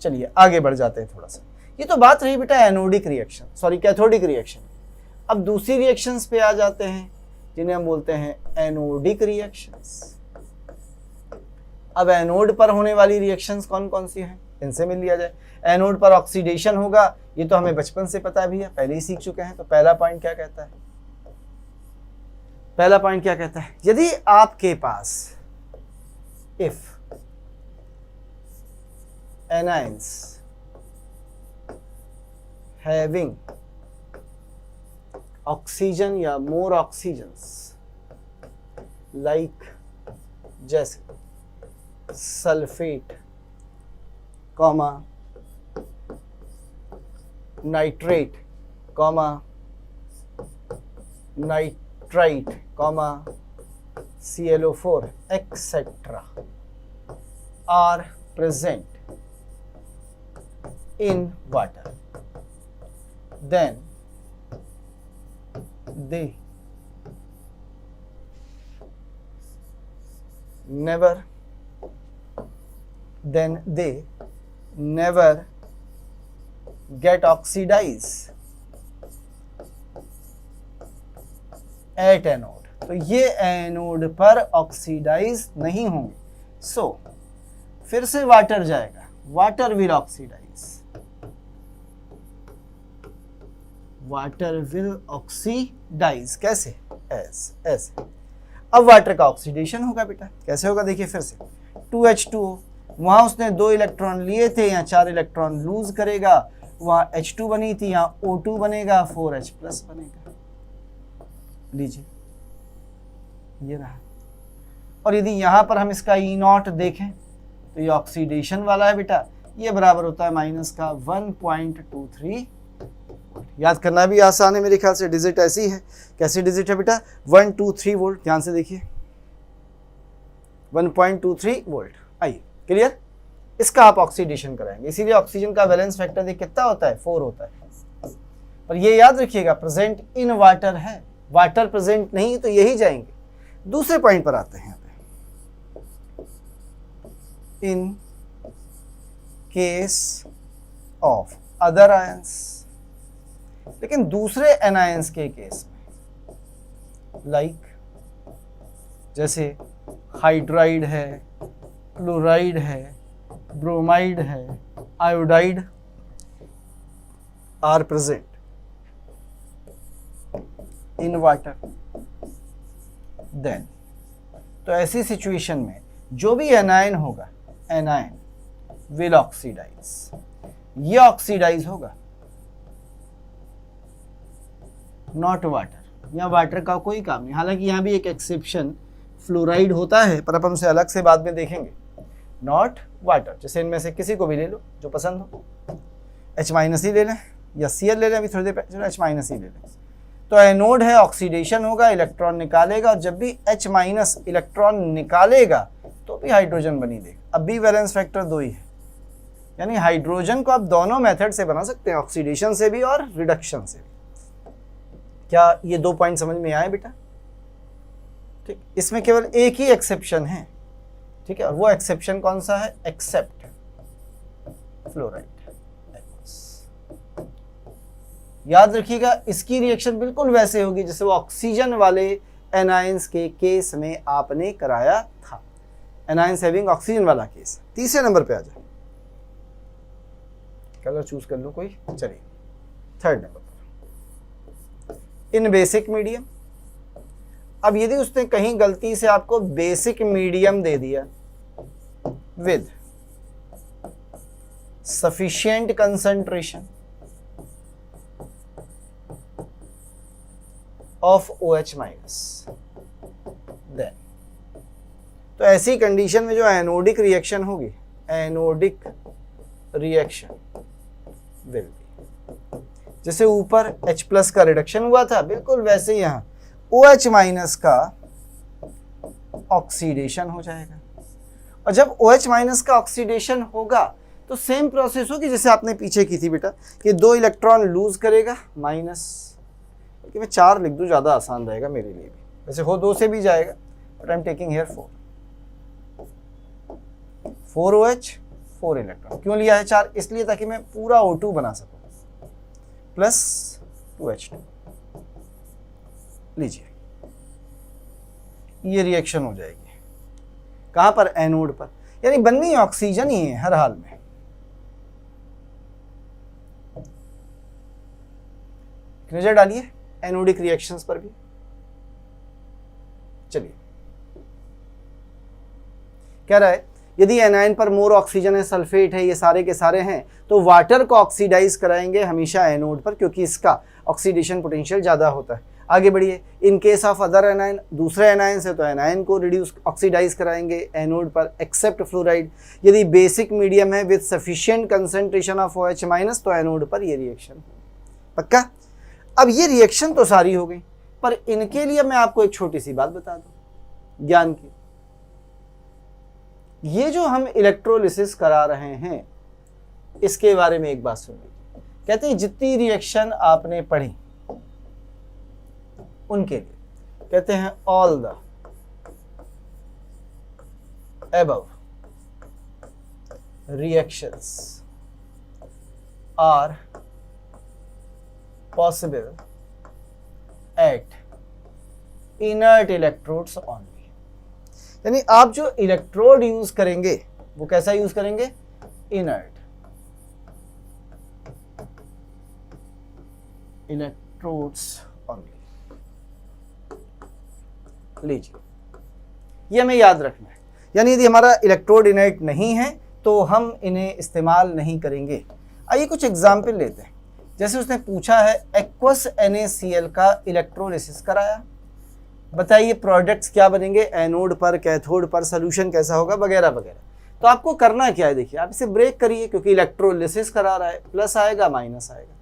चलिए आगे बढ़ जाते हैं थोड़ा सा। ये तो बात रही बेटा anodic reaction, sorry cathodic reaction. अब दूसरी रिएक्शंस पे आ जाते हैं जिन्हें हम बोलते हैं एनोडिक रिएक्शंस। अब एनोड पर होने वाली रिएक्शंस कौन कौन सी हैं, इनसे मिल लिया जाए। एनोड पर ऑक्सीडेशन होगा, ये तो हमें बचपन से पता भी है, पहले ही सीख चुके हैं। तो पहला पॉइंट क्या कहता है? पहला पॉइंट क्या कहता है? यदि आपके पास इफ anions having oxygen या more oxygens like जैसे sulphate, comma nitrate, comma nitrite, comma ClO4 etc. are present in water, then they never get oxidized at anode. तो ये एनोड पर ऑक्सीडाइज नहीं होंगे। सो फिर से वाटर जाएगा, water will oxidise, water will oxidise कैसे? ऐसे। अब वाटर का ऑक्सीडेशन होगा बेटा, कैसे होगा देखिए फिर से 2H2O, वहां उसने 2 इलेक्ट्रॉन लिए थे, यहाँ 4 इलेक्ट्रॉन लूज करेगा, वहाँ H2 बनी थी, यहाँ O2 बनेगा, 4H प्लस बनेगा। लीजिए ये रहा। और यदि यहाँ पर हम इसका E0 देखें तो ये ऑक्सीडेशन वाला है बेटा, ये बराबर होता है माइनस का 1.23। याद करना भी आसान है मेरे ख्याल से, डिजिट ऐसी है, कैसी डिजिट है बेटा? 123 वोल्ट। ध्यान से देखिए 1.23 वोल्ट। आइए क्लियर। इसका आप ऑक्सीडेशन कराएंगे, इसीलिए ऑक्सीजन का बैलेंस फैक्टर देख कितना होता है? 4 होता है। पर ये याद रखिएगा प्रेजेंट इन वाटर है, वाटर प्रेजेंट नहीं तो यही जाएंगे। दूसरे पॉइंट पर आते हैं, इन केस ऑफ अदर आयंस, लेकिन दूसरे एनायंस के केस में लाइक जैसे हाइड्राइड है, क्लोराइड है, ब्रोमाइड है, iodide are present in water, then तो ऐसी सिचुएशन में जो भी एनायन होगा, एनायन विल ऑक्सीडाइज, ये ऑक्सीडाइज होगा, नॉट वाटर। यहाँ वाटर का कोई काम नहीं। हालांकि यहाँ भी एक एक्सेप्शन फ्लोराइड होता है, पर अपन उसे अलग से बाद में देखेंगे। नॉट वाटर, जैसे इनमें से किसी को भी ले लो जो पसंद हो, H- ही ले लें या Cl ले लें, अभी थोड़ी देर पहले H- ही ले लें। तो एनोड है, ऑक्सीडेशन होगा, इलेक्ट्रॉन निकालेगा, और जब भी H- इलेक्ट्रॉन निकालेगा तो भी हाइड्रोजन बनी देगा। अब भी वैलेंस फैक्टर 2 ही है, यानी हाइड्रोजन को आप दोनों मेथड से बना सकते हैं, ऑक्सीडेशन से भी और रिडक्शन से भी। क्या ये 2 पॉइंट समझ में आए बेटा? ठीक, इसमें केवल एक ही एक्सेप्शन है, ठीक है, और वो एक्सेप्शन कौन सा है? Except fluoride. याद रखिएगा इसकी रिएक्शन बिल्कुल वैसे होगी जैसे वो ऑक्सीजन वाले एनायंस के केस में आपने कराया था, एनायंस हैविंग ऑक्सीजन वाला केस। तीसरे नंबर पे आ जाए, कलर चूज कर लो कोई, चलिए थर्ड नंबर पर, इन बेसिक मीडियम। अब यदि उसने कहीं गलती से आपको बेसिक मीडियम दे दिया with sufficient concentration of OH-, then तो ऐसी कंडीशन में जो एनोडिक रिएक्शन होगी, एनोडिक रिएक्शन विल बी, जैसे ऊपर H+ का रिडक्शन हुआ था, बिल्कुल वैसे ही यहाँ OH- का ऑक्सीडेशन हो जाएगा। और जब OH- का ऑक्सीडेशन होगा तो सेम प्रोसेस होगी जैसे आपने पीछे की थी बेटा, कि 2 इलेक्ट्रॉन लूज करेगा माइनस, कि मैं 4 लिख दूं, ज़्यादा आसान रहेगा मेरे लिए भी, वैसे हो 2 से भी जाएगा, but I am taking here 4 OH 4 electron. क्यों लिया है 4? इसलिए ताकि मैं पूरा O2 बना सकूं, प्लस 2H2। लीजिए ये रिएक्शन हो जाएगी कहां पर? एनोड पर, यानी बननी ऑक्सीजन ही है हर हाल में। नजर डालिए एनोडिक रिएक्शंस पर भी। चलिए कह रहा है यदि एनायन पर मोर ऑक्सीजन है, सल्फेट है, ये सारे के सारे हैं, तो वाटर को ऑक्सीडाइज कराएंगे हमेशा एनोड पर, क्योंकि इसका ऑक्सीडेशन पोटेंशियल ज्यादा होता है। आगे बढ़िए, इन केस ऑफ अदर एनायन, दूसरे एनायन से तो एनायन को रिड्यूस ऑक्सीडाइज कराएंगे एनोड पर, एक्सेप्ट फ्लोराइड। यदि बेसिक मीडियम है with sufficient concentration of OH- तो एनोड पर ये रिएक्शन। पक्का? अब ये रिएक्शन तो सारी हो गई, पर इनके लिए मैं आपको एक छोटी सी बात बता दूं। ज्ञान की। ये जो हम इलेक्ट्रोलिसिस करा रहे हैं इसके बारे में एक बात सुन लीजिए। कहते हैं जितनी रिएक्शन आपने पढ़ी उनके लिए कहते हैं all the above reactions are possible at inert electrodes only। यानी आप जो इलेक्ट्रोड यूज करेंगे वो कैसा यूज करेंगे? Inert electrodes only. लीजिए, ये हमें याद रखना है। यानी यदि हमारा इलेक्ट्रोड इनर्ट नहीं है तो हम इन्हें इस्तेमाल नहीं करेंगे। आइए कुछ एग्जाम्पल लेते हैं। जैसे उसने पूछा है एक्वस NaCl का इलेक्ट्रोलिसिस कराया, बताइए प्रोडक्ट्स क्या बनेंगे एनोड पर, कैथोड पर, सोल्यूशन कैसा होगा, वगैरह वगैरह। तो आपको करना क्या है, देखिए आप इसे ब्रेक करिए क्योंकि इलेक्ट्रोलिसिस करा रहा है, प्लस आएगा माइनस आएगा।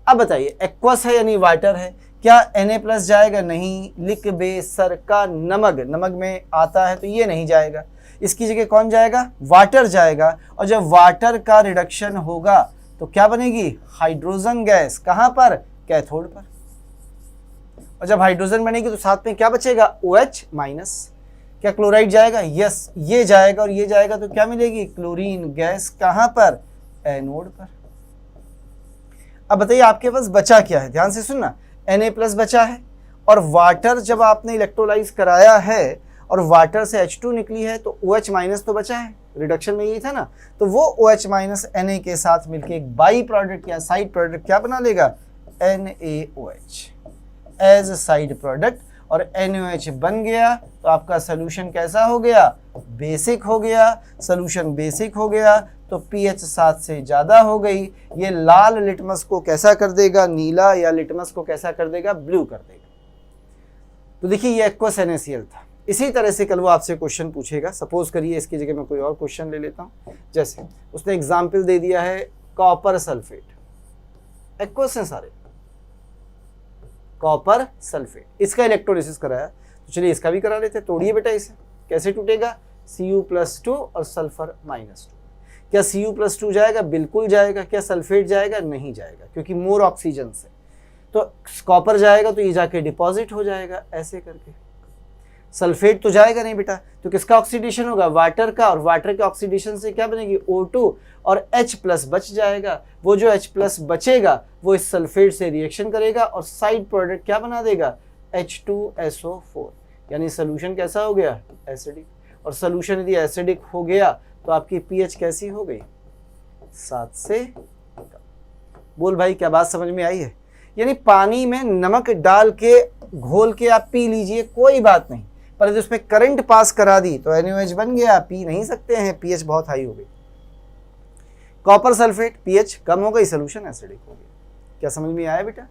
अब बताइए एक्वस है यानी वाटर है, क्या Na+ जाएगा? नहीं। लिक बेसर का नमक में आता है तो ये नहीं जाएगा, इसकी जगह कौन जाएगा? वाटर जाएगा। और जब वाटर का रिडक्शन होगा तो क्या बनेगी? Hydrogen gas. कहाँ पर? कैथोड पर। और जब हाइड्रोजन बनेगी तो साथ में क्या बचेगा? OH-। क्या क्लोराइड जाएगा? यस, ये जाएगा और ये जाएगा तो क्या मिलेगी? Chlorine gas. कहाँ पर? एनोड पर। अब बताइए आपके पास बचा क्या है, ध्यान से सुनना। Na+ बचा है और वाटर जब आपने इलेक्ट्रोलाइज कराया है और वाटर से H2 निकली है तो OH- तो बचा है, रिडक्शन में यही था ना। तो वो OH- Na के साथ मिलके एक बाई प्रोडक्ट या साइड प्रोडक्ट क्या बना लेगा? NaOH as side product. और NaOH बन गया तो आपका सोल्यूशन कैसा हो गया? बेसिक हो गया। सोल्यूशन बेसिक हो गया तो pH 7 से ज़्यादा हो गई। ये लाल लिटमस को कैसा कर देगा? नीला। या लिटमस को कैसा कर देगा? ब्लू कर देगा। तो देखिए ये एक्वस NaCl था। इसी तरह से कल वो आपसे क्वेश्चन पूछेगा। सपोज करिए इसकी जगह मैं कोई और क्वेश्चन ले लेता हूँ। जैसे उसने एग्जाम्पल दे दिया है कॉपर सल्फेट, एक्वस है सारे, कॉपर सल्फेट, इसका इलेक्ट्रोलिसिस कराया। तो चलिए इसका भी करा लेते। तोड़िए बेटा इसे, कैसे टूटेगा? Cu+2 और सल्फर -2। क्या Cu+2 जाएगा? बिल्कुल जाएगा। क्या सल्फेट जाएगा? नहीं जाएगा, क्योंकि मोर ऑक्सीजन से। तो कॉपर जाएगा तो ये जाके डिपॉजिट हो जाएगा ऐसे करके। सल्फेट तो जाएगा नहीं बेटा, तो किसका ऑक्सीडेशन होगा? वाटर का। और वाटर के ऑक्सीडेशन से क्या बनेगी? O2 और H+ बच जाएगा। वो जो H+ बचेगा वो इस सल्फेट से रिएक्शन करेगा और साइड प्रोडक्ट क्या बना देगा? H2SO4। यानी सोल्यूशन कैसा हो गया? एसिडिक। और सोल्यूशन यदि एसिडिक हो गया तो आपकी pH कैसी हो गई? 7 से कम। बोल भाई क्या बात समझ में आई है? यानी पानी में नमक डाल के घोल के आप पी लीजिए, कोई बात नहीं, पर यदि उसमें करंट पास करा दी तो NaOH बन गया, पी नहीं सकते हैं, pH बहुत हाई हो गई। कॉपर सल्फेट pH कम हो गई, सोल्यूशन एसिडिक हो गया। क्या समझ में आया बेटा?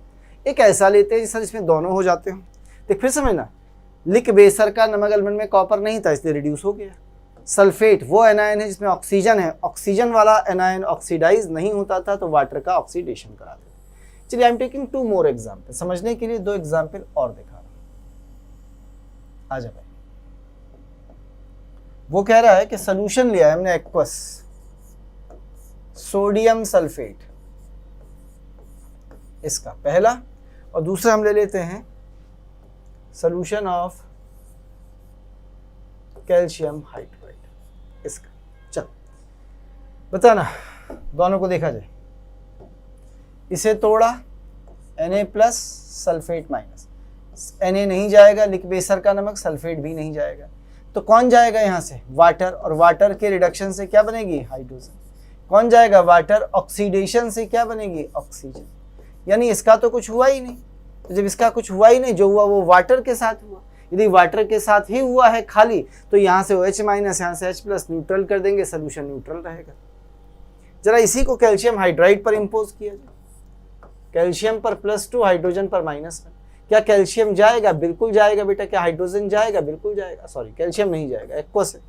एक ऐसा लेते हैं सर जिसमें दोनों हो जाते हो। देख फिर समझना, लिक बेसर का नमक एलिमेंट में कॉपर नहीं था इसलिए रिड्यूस हो गया। सल्फेट वो एनायन है जिसमें ऑक्सीजन है, ऑक्सीजन वाला एनायन ऑक्सीडाइज नहीं होता था तो वाटर का ऑक्सीडेशन करा देते। चलिए I am taking 2 more example. समझने के लिए 2 एग्जाम्पल और दिखा रहा हूं। आ जा भाई। वो कह रहा है कि सोल्यूशन लिया है हमने एक्वस सोडियम सल्फेट, इसका पहला, और दूसरा हम ले लेते हैं सोल्यूशन ऑफ कैल्शियम हाइड्राइड, इसका। चल बताना, दोनों को देखा जाए। इसे तोड़ा, Na+ सल्फेट माइनस, Na नहीं जाएगा, लिक बेसर का नमक, सल्फेट भी नहीं जाएगा, तो कौन जाएगा यहाँ से? वाटर। और वाटर के रिडक्शन से क्या बनेगी? हाइड्रोजन। कौन जाएगा? वाटर। ऑक्सीडेशन से क्या बनेगी? ऑक्सीजन। यानी इसका तो कुछ हुआ ही नहीं। तो जब इसका कुछ हुआ ही नहीं, जो हुआ वो वाटर के साथ हुआ। यदि वाटर के साथ ही हुआ है खाली तो यहाँ से OH- यहाँ से H+ न्यूट्रल कर देंगे, सोल्यूशन न्यूट्रल रहेगा। जरा इसी को कैल्शियम हाइड्राइड पर इंपोज किया जाए। कैल्शियम पर +2, हाइड्रोजन पर -1। क्या कैल्शियम जाएगा? बिल्कुल जाएगा बेटा। क्या हाइड्रोजन जाएगा? बिल्कुल जाएगा। सॉरी, कैल्शियम नहीं जाएगा, एक्वस है,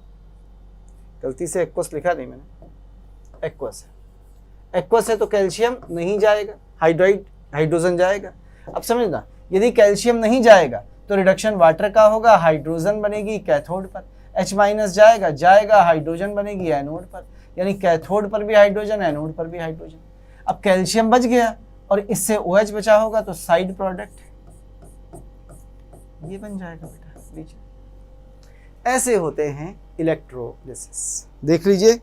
गलती से एक्वस लिखा नहीं मैंने, एक्वस है। एक्वस है तो कैल्शियम नहीं जाएगा, हाइड्राइड हाइड्रोजन जाएगा। अब समझना, यदि कैल्शियम नहीं जाएगा तो रिडक्शन वाटर का होगा, हाइड्रोजन बनेगी कैथोड पर, H- जाएगा हाइड्रोजन बनेगी एनोड पर, यानी कैथोड पर भी हाइड्रोजन, एनोड पर भी हाइड्रोजन। अब कैल्शियम बच गया और इससे OH बचा होगा तो साइड प्रोडक्ट ये बन जाएगा बेटा बीच में। ऐसे होते हैं इलेक्ट्रोलिसिस। देख लीजिए,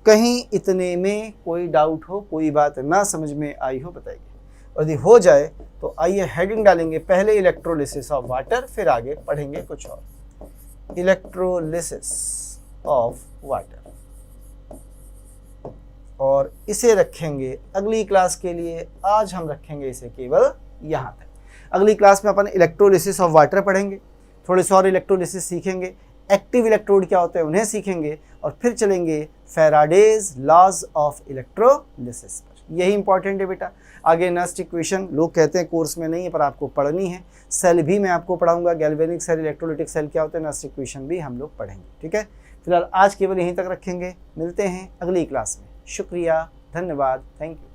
कहीं इतने में कोई डाउट हो, कोई बात ना समझ में आई हो बताइए, और यदि हो जाए तो आइए हेडिंग डालेंगे, पहले इलेक्ट्रोलिसिस ऑफ वाटर, फिर आगे पढ़ेंगे कुछ और। इलेक्ट्रोलिसिस ऑफ वाटर, और इसे रखेंगे अगली क्लास के लिए। आज हम रखेंगे इसे केवल यहाँ तक। अगली क्लास में अपन इलेक्ट्रोलिसिस ऑफ वाटर पढ़ेंगे, थोड़े से और इलेक्ट्रोलिसिस सीखेंगे, एक्टिव इलेक्ट्रोड क्या होते हैं उन्हें सीखेंगे, और फिर चलेंगे फैराडेज लॉज ऑफ इलेक्ट्रोलिसिस पर। यही इंपॉर्टेंट है बेटा। आगे नेक्स्ट इक्वेशन लोग कहते हैं कोर्स में नहीं है, पर आपको पढ़नी है। सेल भी मैं आपको पढ़ाऊंगा, गैल्वेनिक सेल, इलेक्ट्रोलिटिक सेल क्या होते हैं, नेक्स्ट इक्वेशन भी हम लोग पढ़ेंगे। ठीक है, फिलहाल आज केवल यहीं तक रखेंगे, मिलते हैं अगली क्लास में। शुक्रिया, धन्यवाद, थैंक यू।